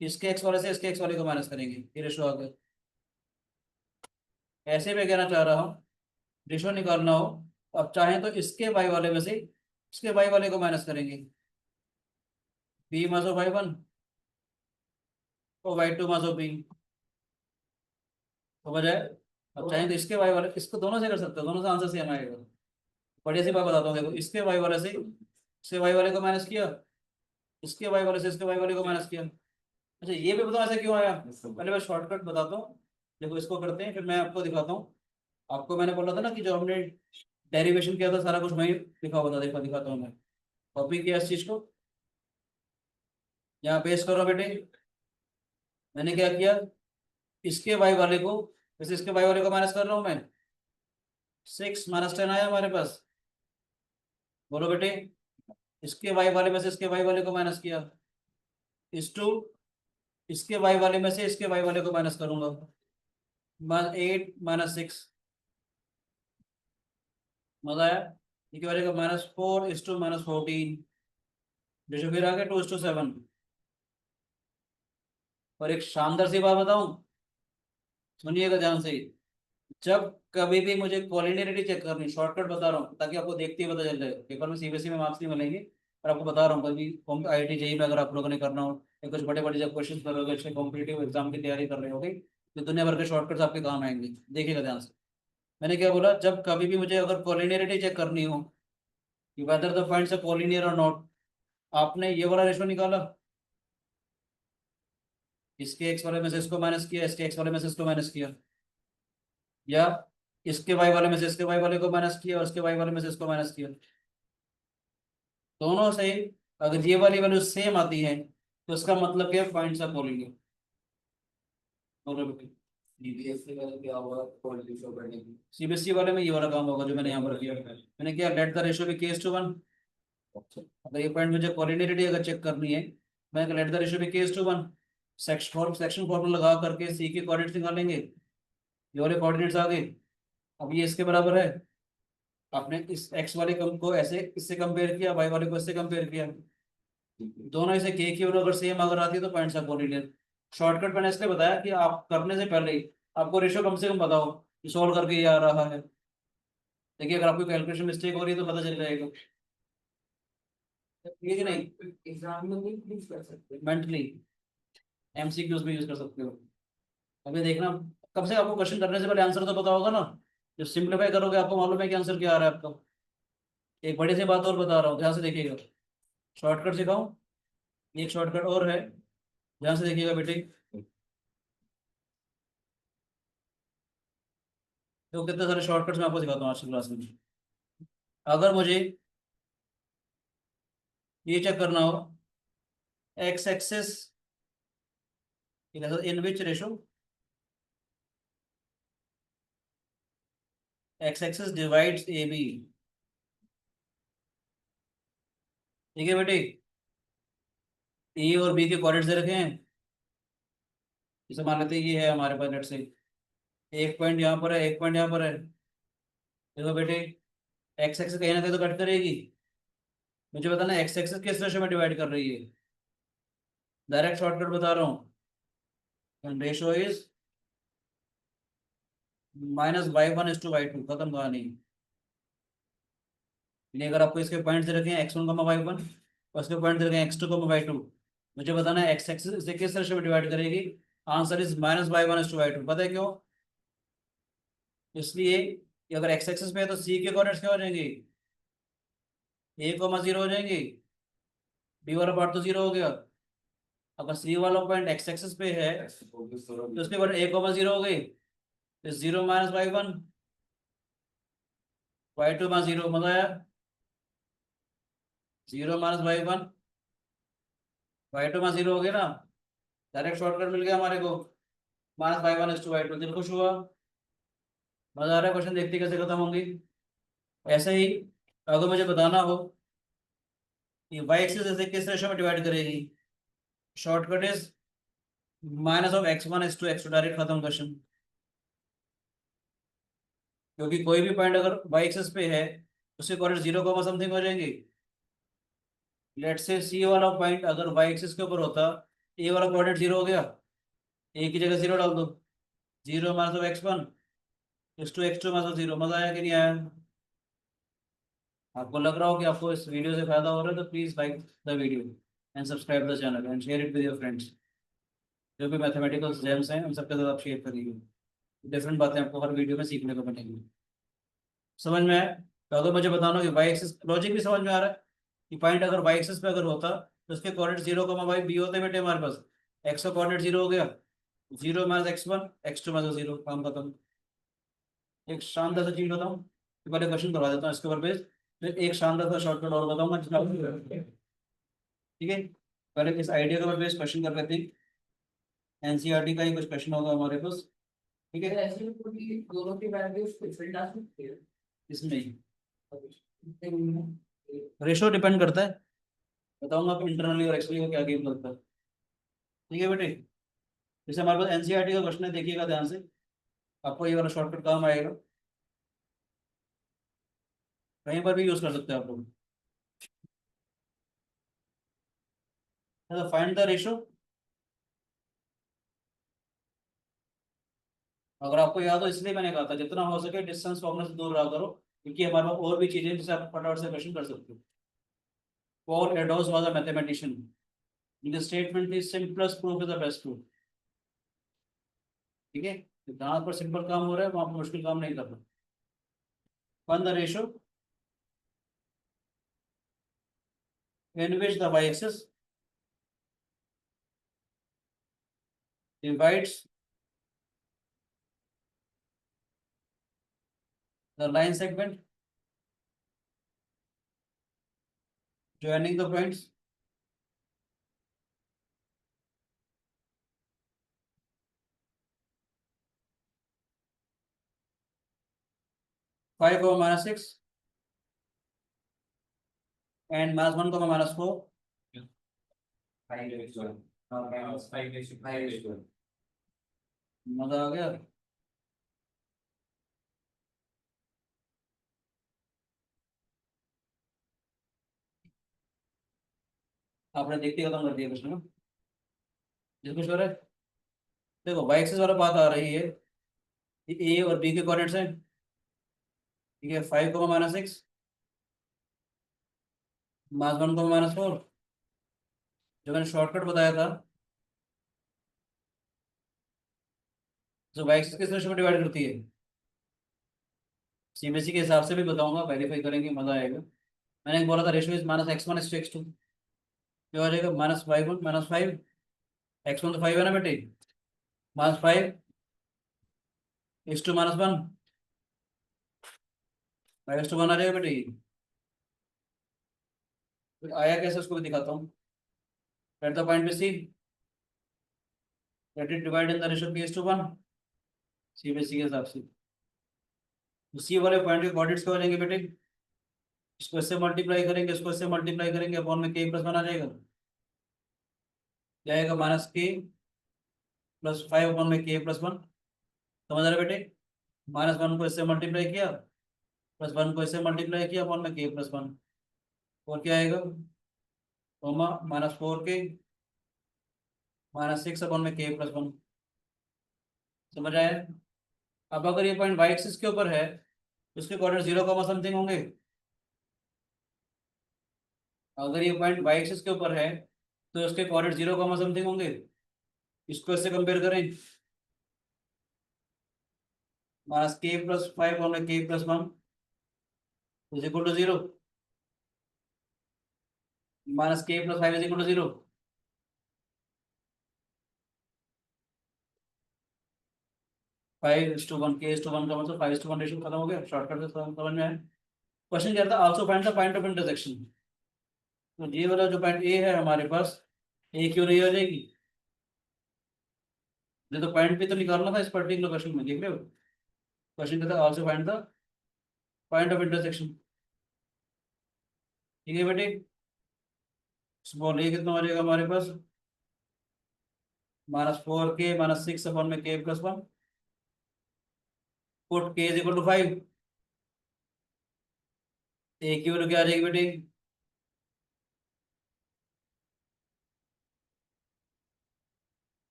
इसके एक्स वाले से इसके एक्स वाले को माइनस करेंगे, ये रेशो आ गया। ऐसे में कहना चाह रहा हूँ, रेशो निकालना हो, अब चाहें तो इसके वाई वाले में से इसके वाई वाले को माइनस करेंगे, बी मास ऑफ y1 और y2 मास ऑफ बी, समझ आए। अब चाहें तो इसके वाई वाले, इसको दोनों से कर सकते हो, दोनों से आंसर सेम आएगा। बढ़िया सी बात बताता हूँ, देखो इसके वाई वाले से इसके वाई वाले को माइनस किया, इसके वाई वाले से इसके वाई वाले को माइनस किया। अच्छा ये भी बताओ ऐसा क्यों आया, पहले मैं शॉर्टकट बताता हूँ। देखो इसको करते हैं, फिर मैं आपको दिखाता हूँ। आपको मैंने बोला था ना कि जो हमने डेरिवेशन किया था सारा कुछ वहीं लिखा हुआ था, देखो दिखाता हूँ मैं। कॉपी किया इस चीज को, यहाँ पेस्ट करो बेटे। मैंने क्या किया, इसके वाई वाले को, वैसे इसके वाई वाले को माइनस कर रहा हूँ मैं, 6 -10 आया हमारे पास। बोलो बेटे, इसके वाई वाले में से इसके वाई वाले को माइनस किया, इस टू इसके वाई वाले में से इसके वाई वाले को माइनस करूंगा, 8 -6। मजा आया। इसके वाले का -4 इस टू -14, जो फिर आ गया 2:7। और एक शानदार सी बात बताऊं, सुनिएगा ध्यान से। जब कभी भी मुझे कॉलिनियरिटी चेक करनी, शॉर्टकट बता रहा हूँ ताकि आपको देखते ही पता चल जाए, पेपर में सीबीएसई में मार्क्स नहीं मिलेंगे, पर आपको बता रहा हूँ कभी IIT जेई में अगर आप लोगों ने करना हो या कुछ बड़े बड़े जब क्वेश्चन करोगे, अच्छे कॉम्पिटेटिव एग्जाम की तैयारी कर रहे होगे, तो दुनिया भर के शॉर्टकट्स आपके काम आएंगे। देखिएगा ध्यान से। मैंने क्या बोला, जब कभी भी मुझे अगर कॉलिनियरिटी चेक करनी हो कि whether the points are collinear और नॉट, आपने ये वाला रेशो निकाला, इसके एक्स वाले में से इसको माइनस किया, इसके एक्स वाले में से इसको माइनस किया, या इसके वाई वाले में से इसके वाई वाले को माइनस किया और इसके वाई वाले में से इसको माइनस किया, दोनों से अगर ये वाली वैल्यू सेम आती है तो इसका मतलब क्या, पॉइंट्स आर कॉलिनियर। बोलो बेटे। सीबीएसई वाले क्या होगा क्वालिटी शो करने की। सीबीएसई वाले में ये वाला काम होगा जो मैंने यहाँ पर किया। मैंने क्या, let the ratio B k:1। अगर ये पॉइंट मुझे कॉलिनियरिटी अगर चेक करनी है, मैं let the ratio B k:1, section formula लगा करके सी के कोऑर्डिनेट्स निकालेंगे, ये वाले कोऑर्डिनेट्स आ गए। अब ये इसके बराबर है, आपने इस एक्स वाले कम को ऐसे इससे कंपेयर किया, वाई वाले को इससे कंपेयर किया, दोनों इसे के की अगर सेम अगर आती है तो पॉइंट्स आर कोलिनियर। शॉर्टकट मैंने इसलिए बताया कि आप करने से पहले ही आपको रेशियो कम से कम बताओ कि सॉल्व करके ये आ रहा है। देखिए अगर आपकी कैलकुलेशन मिस्टेक हो रही है तो पता चल जाएगा, ये कि नहीं। एग्जाम में नहीं यूज कर सकते। मेंटली MCQs में यूज कर सकते हो। अभी देखना, कम से कम आपको क्वेश्चन करने से पहले आंसर तो पता होगा ना। जब सिंप्लीफाई करोगे आपको मालूम है कि आंसर क्या आ रहा है आपका। एक बड़ी सी बात और बता रहा हूँ, ध्यान से देखिएगा। शॉर्टकट सिखाऊं, एक शॉर्टकट और है, ध्यान से देखिएगा बेटे। तो कितने सारे शॉर्टकट्स मैं आपको दिखाता हूँ आज की क्लास में। अगर मुझे ये चेक करना हो, X axis in which ratio X axis divides A B, ठीक है बेटे। ए और बी के कोऑर्डिनेट्स दे रखे हैं, जैसे मान लेते हैं ये है हमारे पास, लेट से एक पॉइंट यहाँ पर है, एक पॉइंट यहाँ पर है। देखो बेटे, एक्स एक्सेस कहीं ना कहीं तो कट करेगी, मुझे बताना एक्स एक्सेस किस रेशो में डिवाइड कर रही है। डायरेक्ट शॉर्टकट बता रहा हूँ, ratio is minus Y one is to Y two, खत्म कहानी। यानी अगर आपको इसके पॉइंट्स दे रखे हैं X one comma Y one, और इसके पॉइंट दे रखे हैं X two comma Y two, मुझे बताना है एक्स एक्सिस इसे किस रेशो में डिवाइड करेगी। Answer is minus Y one is to Y two. पता है क्यों? इसलिए कि अगर एक्स एक्सिस पे है तो सी के कोऑर्डिनेट्स क्या हो जाएंगे, ए कॉमा जीरो हो जाएंगे, बी वाला पार्ट तो जीरो हो गया। अगर सी वाला पॉइंट एक्स एक्सिस पे है तो उसके बाद ए कॉमा जीरो हो गई, तो zero minus Y one, Y two minus zero, मजा आया। Zero minus Y one, Y two minus zero हो गया ना, डायरेक्ट शॉर्टकट मिल गया हमारे को, minus Y one is to Y two. दिल खुश हुआ? मजा आ रहा है? क्वेश्चन देखते कैसे खत्म होंगी। ऐसे ही अगर मुझे बताना हो कि वाई एक्सिस इसे किस रेशो में डिवाइड करेगी, shortcut is minus of x one is to x two, direct खत्म क्वेश्चन। क्योंकि कोई भी पॉइंट अगर वाई एक्सिस पे है उसके कोऑर्डिनेट जीरो कॉमा समथिंग हो जाएंगे। लेट से सी वाला पॉइंट अगर वाई एक्सिस के ऊपर होता, ए वाला कोऑर्डिनेट जीरो हो गया, ए की जगह जीरो डाल दो, zero minus of x one is to x two minus zero. मजा आया कि नहीं आया? आपको लग रहा हो कि आपको इस वीडियो से फायदा हो रहा है तो please like the video and subscribe the channel and share it with your friends. जो भी मैथमेटिकल जेम्स हैं उन सबके साथ आप शेयर करिए। डिफरेंट बातें आपको हर वीडियो में सीखने को मिलेंगी। समझ में आया? तो अगर मुझे बताना कि वाई एक्सिस, लॉजिक भी समझ में आ रहा है कि पॉइंट अगर वाई एक्सिस पे अगर होता तो उसके coordinate zero comma Y B होते बेटे हमारे पास। एक्स का कोऑर्डिनेट जीरो हो गया, zero minus x one, x two minus zero, काम खत्म। एक शानदार सा चीज बताऊं, तो पहले क्वेश्चन करवा देता हूँ इसके ऊपर बेस, फिर एक शानदार सा शॉर्टकट और बताऊंगा जिसमें ठीक है। पहले इस आइडिया के ऊपर बेस क्वेश्चन कर लेते हैं। एनसीईआरटी का ही कुछ क्वेश्चन होगा हमारे पास, ठीक है। ऐसे में कोई दोनों की वैल्यूज डिफरेंट आ सकती है। इसमें रेशो डिपेंड करता है, बताऊंगा आपको इंटरनली और एक्सटर्नली का क्या गेम लगता है। ठीक है बेटे, जैसे हमारे पास एनसीईआरटी का क्वेश्चन है, देखिएगा ध्यान से, आपको ये वाला शॉर्टकट काम आएगा, कहीं पर भी यूज कर सकते हैं आप लोग। Find the ratio. अगर आपको याद हो, इसलिए मैंने कहा था जितना हो सके डिस्टेंस को अपने से दूर रहा करो, क्योंकि हमारे पास और भी चीजें हैं जिससे आप फटाफट से क्वेश्चन कर सकते हो। Paul Eddowes was a mathematician. The statement is simplest proof is the best proof. ठीक है, तो जहां पर सिंपल काम हो रहा है वहां पर मुश्किल काम नहीं करना। Find the ratio in which the y-axis divides the line segment joining the points 5 over minus 6 and minus 1 comma minus 4। 5:1 और -5:1 मजा आ गया। आपने देखते खत्म कर दिया क्वेश्चन, जिस कुछ हो रहा है। देखो y एक्सिस वाला बात आ रही है, ए और बी के कोऑर्डिनेट्स हैं, ठीक है। 5 comma minus 6, minus 1 comma minus 4। जो मैंने शॉर्टकट बताया था, जो y एक्सिस किस रेशो में डिवाइड करती है, सीबीएसई के हिसाब से भी बताऊंगा, वेरीफाई करेंगे, मजा आएगा। मैंने एक बोला था ratio is minus x one is to x two, क्या हो जाएगा, minus Y one minus five, x one तो फाइव है ना बेटे, minus five x two minus one, five x two one आ जाएगा बेटे। फिर आया कैसे उसको भी दिखाता हूँ। Let the point B C, let it divide in the ratio p s two one, CBSE के हिसाब से। तो सी वाले पॉइंट के कोऑर्डिनेट्स क्या हो जाएंगे बेटे, इसको इससे मल्टीप्लाई करेंगे, इसको इससे मल्टीप्लाई करेंगे, अपॉन में के प्लस वन आ जाएगा, क्या आएगा, minus k plus five upon में के प्लस वन। समझ रहे बेटे, माइनस वन को इससे मल्टीप्लाई किया, प्लस वन को इससे मल्टीप्लाई किया, अपॉन में के प्लस वन, और क्या आएगा, कॉमा माइनस फोर के माइनस सिक्स अपॉन में के प्लस वन। समझ आया? अब अगर ये पॉइंट वाई एक्सिस के ऊपर है तो इसके कोऑर्डिनेट 0, समथिंग होंगे। अगर ये पॉइंट वाई एक्सिस के ऊपर है तो इसके कोऑर्डिनेट 0, समथिंग होंगे। इसको इससे कंपेयर करें, माइनस के प्लस 5 और k plus 1 is equal to 0, minus k plus 5 is equal to 0। Five is to one, k is to one का मतलब 5:1 रेशियो खत्म हो गया। शॉर्टकट से समझ में आया। क्वेश्चन क्या था, also find the point of intersection. तो ये वाला जो पॉइंट ए है हमारे पास, ए क्यों नहीं हो जाएगी? ये तो पॉइंट पे तो निकालना था इस पर्टिकुलर क्वेश्चन में, देख रहे हो। क्वेश्चन क्या था, also find the point of intersection. ठीक है बेटे, स्मॉल ए कितना हो जाएगा हमारे पास, -4k -6 अपॉन में के प्लस 1, पुट के इज इक्वल टू 5। ए की वैल्यू क्या आ जाएगी बेटे?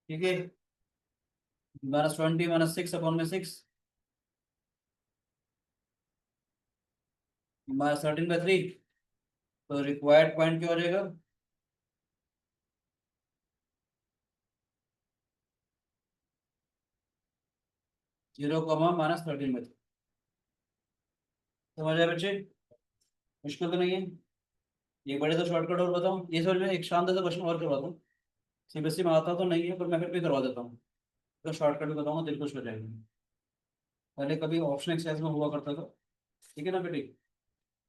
ठीक है, -20 -6 अपॉन में 6, -13/3। तो रिक्वायर्ड पॉइंट क्या हो जाएगा? 0, -13/3। समझ आया बच्चे? मुश्किल तो नहीं है। ये बड़े तो शॉर्टकट और बताऊं, ये समझ में एक शानदार सा क्वेश्चन और करवाता हूँ। सीबीएसई में आता तो नहीं है पर मैं फिर भी करवा देता हूँ, तो शॉर्टकट भी बताऊंगा, दिल खुश हो जाएगा। पहले कभी ऑप्शन एक्सरसाइज में हुआ करता था, ठीक है ना बेटी।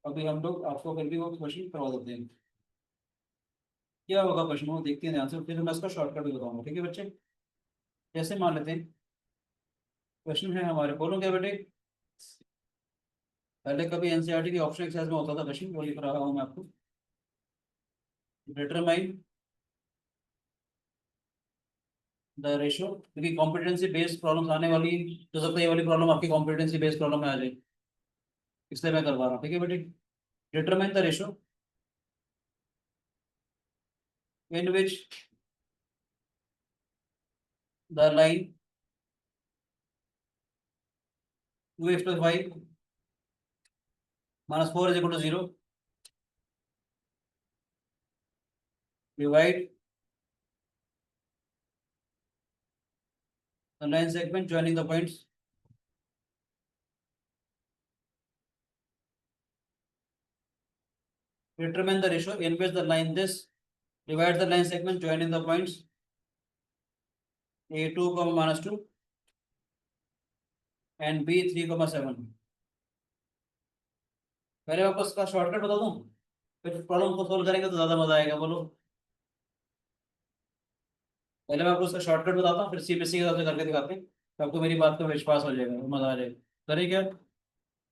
अभी हम लोग आपको फिर भी वो क्वेश्चन करवा देते हैं। क्या होगा क्वेश्चन, वो देखते हैं ध्यान से, फिर मैं इसका शॉर्टकट भी बताऊंगा। ठीक है बच्चे, जैसे मान लेते हैं क्वेश्चन है हमारे, बोलो क्या बेटे। पहले कभी एनसीईआरटी की ऑप्शन एक्सरसाइज में होता था क्वेश्चन, वो लिख रहा हूँ मैं आपको। डिटरमाइन द रेशियो, क्योंकि कॉम्पिटेंसी बेस्ड प्रॉब्लम्स आने वाली, हो सकता है ये वाली प्रॉब्लम आपकी कॉम्पिटेंसी बेस्ड प्रॉब्लम में आ जाए, इसलिए मैं करवा रहा हूँ। ठीक है बेटे, determine the ratio in which the line 2x+y -4 is equal to 0 divide the line segment joining the points determine the ratio in which the line this divides the line segment joining the points a2, -2 and b3, 7। पहले आपको इसका shortcut बता दूं, फिर problem को solve करेंगे तो ज्यादा मजा आएगा, बोलो। पहले मैं आपको इसका शॉर्टकट बताता हूँ, फिर सीबीएसई के हिसाब से करके दिखाते हैं, तो आपको मेरी बात का विश्वास हो जाएगा, मजा आ जाएगा। करें क्या,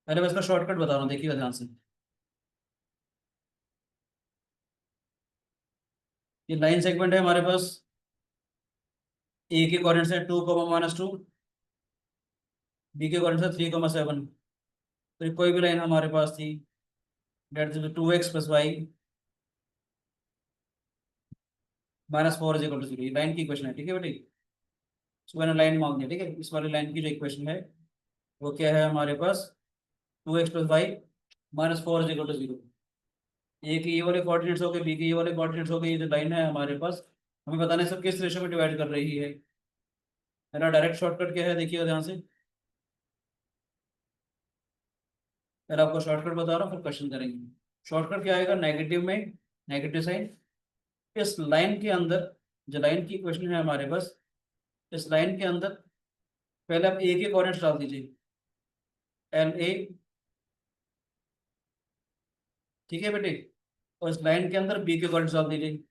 पहले मैं इसका शॉर्टकट बता रहा हूँ, देखिएगा ध्यान से। ये लाइन सेगमेंट है हमारे पास, ए के कोऑर्डिनेट्स है 2, -2, बी के कोऑर्डिनेट्स है 3, 7। फिर कोई भी लाइन हमारे पास थी, that is 2x+y -4 is equal to 0। Line की इक्वेशन है, ठीक है बेटी। इसको मैंने लाइन मांग दिया, ठीक है। इस वाली लाइन की जो इक्वेशन है वो क्या है हमारे पास, 2x+y -4 इज इक्वल टू 0। ए के ये वाले कोऑर्डिनेट्स हो गए, बी के ये वाले कोऑर्डिनेट्स हो गए, ये जो लाइन है हमारे पास, हमें बताना है सब किस रेशो में डिवाइड कर रही है। मेरा डायरेक्ट शॉर्टकट क्या है, देखिएगा ध्यान से। पहले आपको शॉर्टकट बता रहा हूँ, फिर क्वेश्चन करेंगे। शॉर्टकट क्या आएगा, नेगेटिव में नेगेटिव साइन, इस लाइन के अंदर, जो लाइन की इक्वेशन है हमारे पास, इस लाइन के अंदर पहले आप ए के कोऑर्डिनेट्स डाल दीजिए, एल ए, ठीक है बेटे। और इस लाइन के अंदर बी के कोऑर्डिनेट्स डाल दीजिए।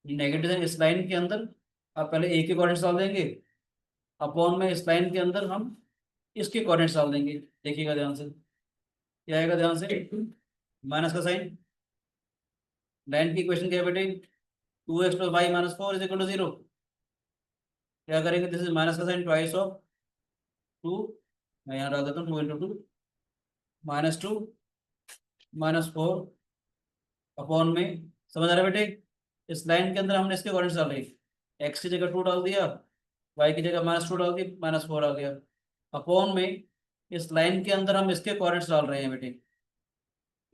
नेगेटिव साइन इस लाइन के अंदर आप पहले ए के कोऑर्डिनेट्स डाल देंगे, अपॉन में इस लाइन के अंदर हम इसके कोऑर्डिनेट्स डाल देंगे। देखिएगा ध्यान से, क्या आएगा ध्यान से, माइनस का साइन। लाइन की इक्वेशन क्या है बेटे, 2x+y -4 इज इक्वल टू 0। क्या करेंगे, दिस इज माइनस का साइन ट्वाइस ऑफ 2, मैं यहाँ डाल देता हूँ 2 × 2 -2 -4 अपॉन में, समझ आ रहा है बेटे। इस लाइन के अंदर हमने इसके कोऑर्डिनेट्स डाले, एक्स की जगह 2 डाल दिया, वाई की जगह -2 डाल दी, -4 आ गया। अपॉन में इस लाइन के अंदर हम इसके कोऑर्डिनेट्स डाल रहे हैं बेटे,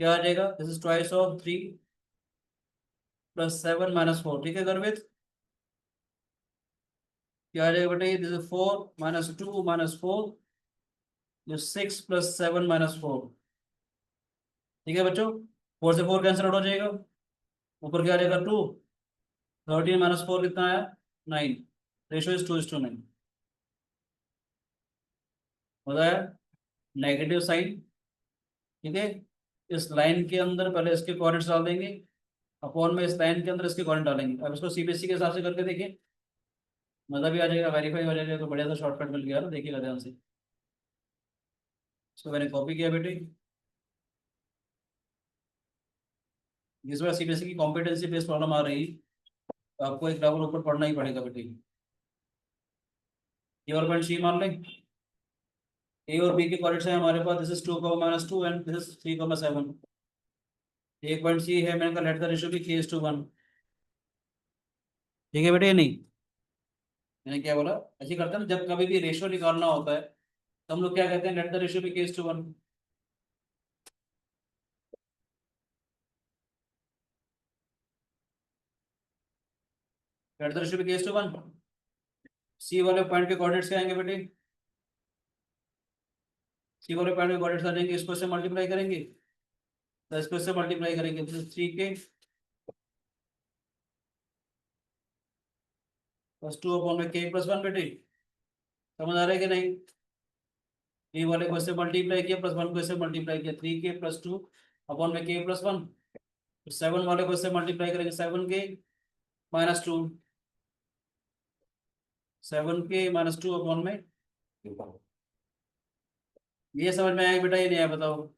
क्या आ जाएगा, दिस इज ट्वाइस ऑफ 3 + 7 - 4, ठीक है गर्वित, क्या आ जाएगा बेटे, दिस इज 4 - 2 - 4, जो 6 + 7 - 4, ठीक है बच्चों, 4 से 4 कैंसिल आउट हो जाएगा, ऊपर क्या आ जाएगा 2, 13 - 4 कितना आया, 9, रेशो इज 2:9, होता है नेगेटिव साइन, ठीक है। इस लाइन के अंदर पहले इसके कोऑर्डिनेट्स डाल देंगे, अपॉन में इस लाइन के अंदर इसके कोऑर्डिनेट डालेंगे। अब इसको सीबीएसई के हिसाब से करके देखिए, मजा भी आ जाएगा, वेरीफाई हो जाएगा, तो बढ़िया सा शॉर्टकट मिल गया ना, देखिएगा ध्यान से। इसको मैंने कॉपी किया बेटे, इस बार सीबीएसई की कॉम्पिटेंसी बेस्ड प्रॉब्लम आ रही, तो आपको एक लेवल ऊपर पढ़ना ही पड़ेगा बेटे। ये और पॉइंट सी मान लें, ए और बी के कोऑर्डिनेट्स हैं हमारे पास, this is 2, -2 and this is 3, 7। एक पॉइंट सी है, मैंने कहा let the ratio B k:1, ठीक है बेटे, ये नहीं, मैंने क्या बोला, ऐसे करते हैं ना, जब कभी भी रेशियो निकालना होता है तो हम लोग क्या कहते हैं, let the ratio B k:1, the the ratio B k:1। C वाले पॉइंट के कोऑर्डिनेट्स क्या आएंगे बेटे, सी वाले पॉइंट के कोऑर्डिनेट्स आ जाएंगे, इसको से मल्टीप्लाई करेंगे, तो इसको से मल्टीप्लाई करेंगे, तो 3k + 2 अपॉन में k+1 बेटे, समझ आ रहा है कि नहीं, ए वाले को इससे मल्टीप्लाई किया, +1 को इससे मल्टीप्लाई किया, 3k + 2 अपॉन में k+1, 7 वाले को इससे मल्टीप्लाई करेंगे, 7k - 2, 7k - 2 अपॉन में, ये समझ में आया बेटा, ये नहीं आया बताओ।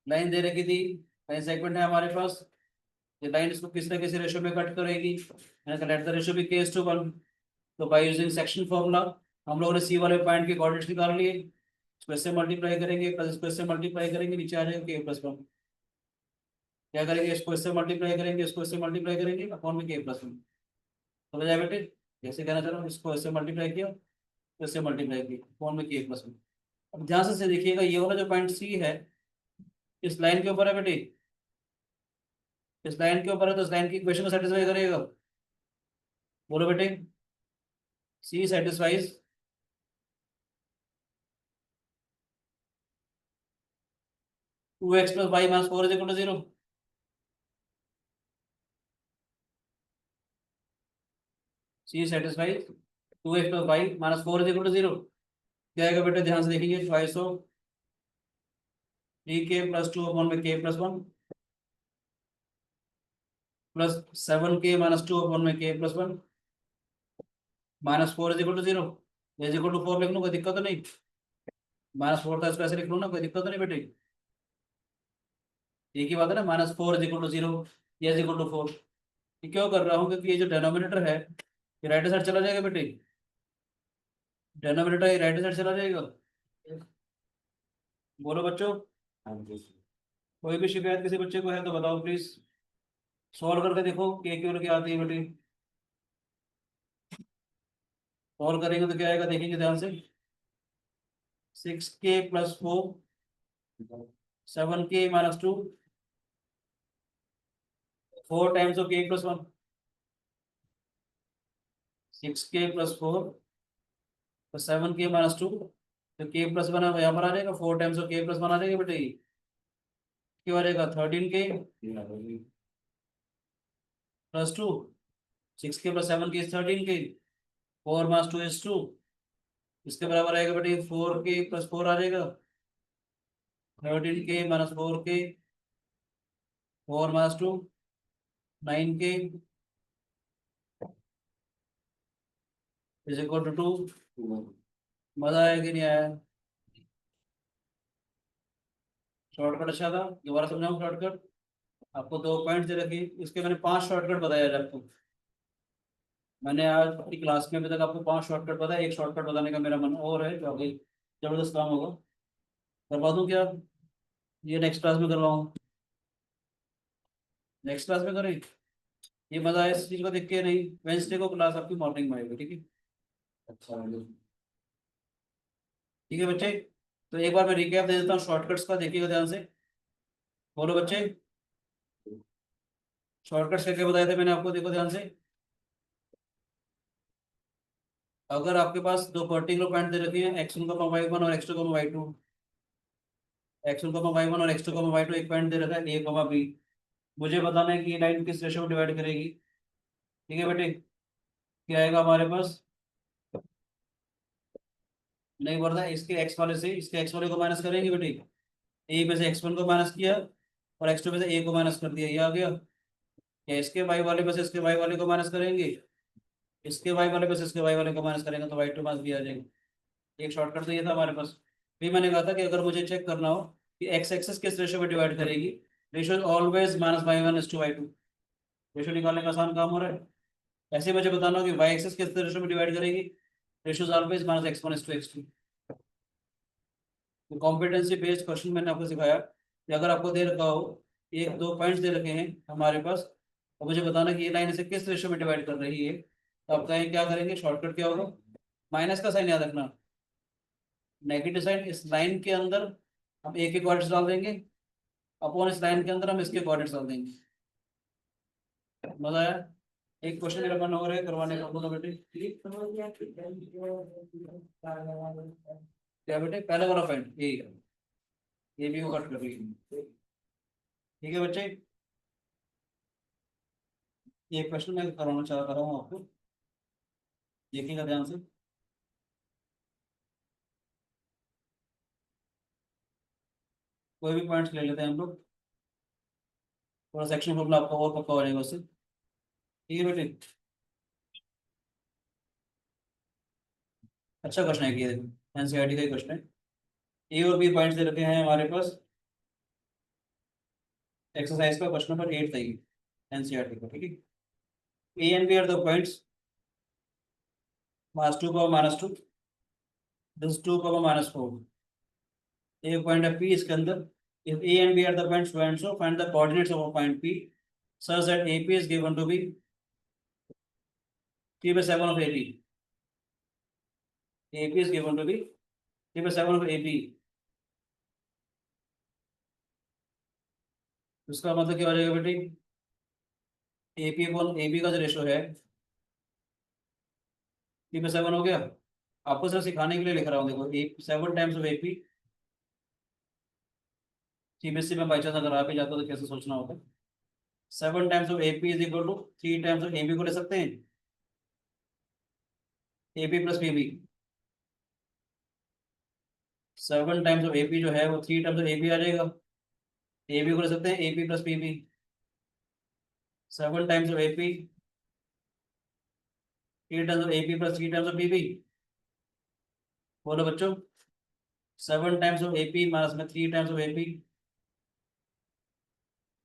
लाइन दे रखी थी, लाइन सेगमेंट है हमारे पास, ये लाइन इसको किस ना किसी रेशियो में कट करेगी, मैंने कहा let the ratio B k:1, तो बाय यूजिंग सेक्शन फॉर्मूला हम लोगों ने सी वाले पॉइंट के कोऑर्डिनेट्स निकाल लिए, इसको इससे मल्टीप्लाई करेंगे, प्लस इसको इससे मल्टीप्लाई करेंगे, नीचे आ जाएगा k+1, क्या करेंगे, इसको इससे मल्टीप्लाई करेंगे, इसको इससे मल्टीप्लाई करेंगे, अपॉन में k+1, समझ आया बेटे, जैसे कहना चाह रहा हूँ, इसको इससे मल्टीप्लाई किया, तो इससे मल्टीप्लाई किया, अपॉन में k+1। अब ध्यान से देखिएगा, ये वाला जो पॉइंट सी है इस लाइन के ऊपर है बेटे, इस लाइन के ऊपर है, तो इस लाइन की इक्वेशन को सेटिस्फाई करेगा, बोलो बेटे, सी सेटिस्फाइज 2x + y - 4 = 0, सी सेटिस्फाइज 2x + y - 4 = 0, क्या आएगा बेटे, ध्यान से देखेंगे, ट्वाइस ऑफ 3k + 2 अपॉन में k+1 प्लस 7k - 2 अपॉन में k+1 -4 = 0, = 4 लिख लो, कोई दिक्कत तो नहीं, -4 था इसको ऐसे लिख लो ना, कोई दिक्कत तो नहीं बेटे, एक ही बात है ना, -4 = 0, ये = 4, ये क्यों कर रहा हूँ, क्योंकि ये जो डेनोमिनेटर है ये राइट साइड चला जाएगा बेटे, डेनोमिनेटर ये राइट साइड चला जाएगा, बोलो बच्चों, कोई भी शिकायत किसी बच्चे को है तो बताओ प्लीज, सॉल्व करके देखो के क्यों क्या आती है बेटे, सॉल्व करेंगे तो क्या आएगा, देखेंगे ध्यान से, 6k + 4, 7k - 2, 4 times of k+1, 6k + 4 तो 7k - 2, तो k+1 यहाँ पर आ जाएगा, 4 टाइम्स ऑफ k+1 आ जाएगा बेटे, क्यों आ जाएगा, 13k + 2, 6k + 7k is 13k, 4 - 2 is 2, इसके बराबर आएगा बेटे 4k + 4 आ जाएगा, 13k - 4k, 4 - 2 9k = 2, मजा आया कि नहीं आया, शॉर्टकट अच्छा था, दोबारा समझाऊं शॉर्टकट, आपको 2 पॉइंट दे रखी, इसके मैंने 5 शॉर्टकट बताया आज आपको, मैंने आज अपनी क्लास में अभी तक आपको 5 शॉर्टकट बताया, एक शॉर्टकट बताने का मेरा मन और है, जो आगे जबरदस्त काम होगा, करवा दूं क्या, ये नेक्स्ट क्लास में करवाऊँ, नेक्स्ट क्लास में करें, ये मजा है इस चीज को देख के नहीं? वेंसडे को क्लास आपकी मॉर्निंग में आएगी, ठीक है? अच्छा ठीक है बच्चे, तो एक बार मैं रिकैप दे देता हूँ शॉर्टकट्स का, देखिएगा ध्यान से। बोलो बच्चे, शॉर्टकट्स क्या क्या बताए थे मैंने आपको, देखो ध्यान से। अगर आपके पास दो पर्टिकुलर पॉइंट दे रखे हैं x1 वाई वन और x2 Y to, x1 Y one और x2 वाई टू, एक पॉइंट दे रखा है a, b, मुझे बताना है कि ये लाइन किस रेशो में डिवाइड करेगी। ठीक है बेटे, क्या आएगा हमारे पास? नहीं बढ़ रहा है, इसके एक्स वाले से इसके एक्स वाले को माइनस करेंगे बेटे। ए में से x1 को माइनस किया और x2 में से a को माइनस कर दिया, ये आ गया। या इसके y वाले में से इसके y वाले को माइनस करेंगे, इसके y वाले में से इसके y वाले को माइनस करेंगे तो y2 माइनस भी आ जाएगा। एक शॉर्टकट तो ये था हमारे पास। फिर मैंने कहा था कि अगर मुझे चेक करना हो कि एक्स एक्सेस किस रेशो में डिवाइड करेगी, ratio always minus Y one is to Y two, ratio निकालने का आसान काम हो रहा है। ऐसे मुझे बताना हो कि वाई एक्सेस किस रेशो में डिवाइड करेगी, ratio always minus x one is to x two. तो कॉम्पिटेंसी बेस्ड क्वेश्चन मैंने आपको सिखाया कि अगर आपको दे रखा हो, एक दो पॉइंट्स दे रखे हैं हमारे पास, और मुझे बताना कि ये लाइन इसे किस रेशो में डिवाइड कर रही है, तो आप कहें क्या करेंगे, शॉर्टकट क्या होगा? माइनस का साइन याद रखना, नेगेटिव साइन इस लाइन के अंदर हम ए के कोऑर्डिनेट्स डाल देंगे, अपॉन इस लाइन के अंदर हम इसके कोऑर्डिनेट्स डाल देंगे। मजा आया? एक क्वेश्चन मेरा मन हो रहा है करवाने का, बोलो बेटे। क्या बेटे, पहले वाला पॉइंट यही है, ये भी को कट कर लीजिए। ठीक है बच्चे, ये क्वेश्चन मैं करवाना चाह रहा हूँ आपको, देखिएगा ध्यान से। कोई भी पॉइंट्स ले लेते हैं हम लोग, थोड़ा सेक्शन फॉर्मूला आपका और पक्का हो जाएगा उससे। ठीक है बेटे, अच्छा क्वेश्चन है कि ये एनसीईआरटी का ही क्वेश्चन है। ए और बी पॉइंट्स दे रखे हैं हमारे पास, एक्सरसाइज का क्वेश्चन नंबर 8 था ये एनसीईआरटी का, ठीक है। A and B are the points minus two power minus two, this two power minus four. एक पॉइंट है पी, इसके अंदर if a and b are the points so and so, find the coordinates of a point p such that ap is given to be 3 by 7 of ap, ap is given to be 3 by 7 of ap। उसका मतलब क्या हो जाएगा बेटे, ap upon ab का जो ratio है 3 by 7 हो गया। आपको सिर्फ सिखाने के लिए लिख रहा हूँ, देखो 7 टाइम्स ऑफ ap, सीबीएसई में बाई चांस अगर आप ही जाते हो तो कैसे सोचना होता है। 7 times of ap is equal to 3 times of ab को ले सकते हैं, ap plus pb। 7 times of ap जो है वो 3 टाइम्स ऑफ ab आ जाएगा, ab को ले सकते हैं ap plus pb। 7 times of ap 3 times of ap plus 3 times of pb। बोलो बच्चों, 7 टाइम्स ऑफ ap माइनस में 3 times of ap,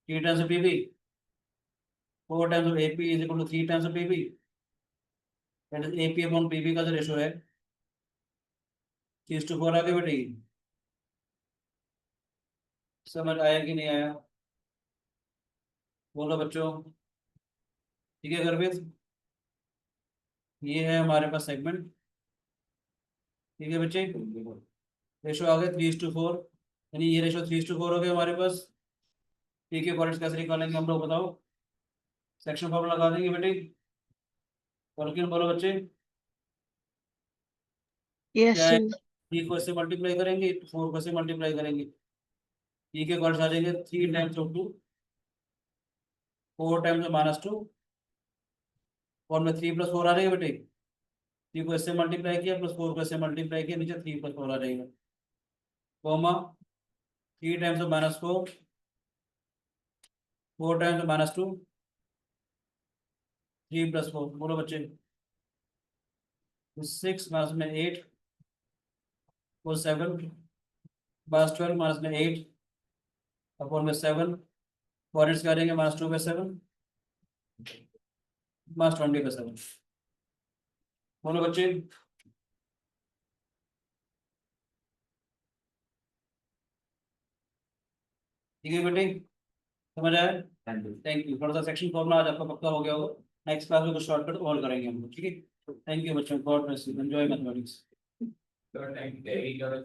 3 times of pb, 4 times of ap is equal to 3 times of pb। That is ap upon pb का जो ratio है 3:4 आगे बेटे। समझ आया कि नहीं आया? बोलो बच्चों। ठीक है गर्भित, ये है हमारे पास सेगमेंट। ठीक है बच्चे, रेशो आ गया 3:4, यानी ये रेशो 3:4 हो गया हमारे पास। ठीक है, कॉलेज कैसे निकालेंगे हम लोग बताओ? सेक्शन फॉर्मूला लगा देंगे बेटे, और क्यों बोलो बच्चे। यस क्या है, सर। 3 को इससे मल्टीप्लाई करेंगे, 4 को इससे मल्टीप्लाई करेंगे। ठीक है, कॉलेज आ जाएंगे 3 times of 2, 4 times of minus 2, और में 3 प्लस 4 आ जाएगा बेटे। 3 को इससे मल्टीप्लाई किया प्लस 4 को इससे मल्टीप्लाई किया, नीचे 3 प्लस 4 आ जाएगा, comma 3 times of minus 4, 4 times of minus 2, 3 plus 4। बोलो बच्चे, 6 माइनस में 8 वो 7, माइनस 12 माइनस में 8 अपॉन में 7, कोऑर्डिनेट्स क्या रहेंगे, माइनस 2 बाई 7, माइनस 20 बाई 7। बोलो बच्चे। ठीक है बेटे, समझ आया? Thank you. थोड़ा सा सेक्शन फॉर्मूला आज आपका पक्का हो गया होगा। नेक्स्ट क्लास में कुछ शॉर्टकट और करेंगे हम लोग, ठीक है? थैंक यू बच्चों, God bless you, enjoy mathematics. Third time, very good.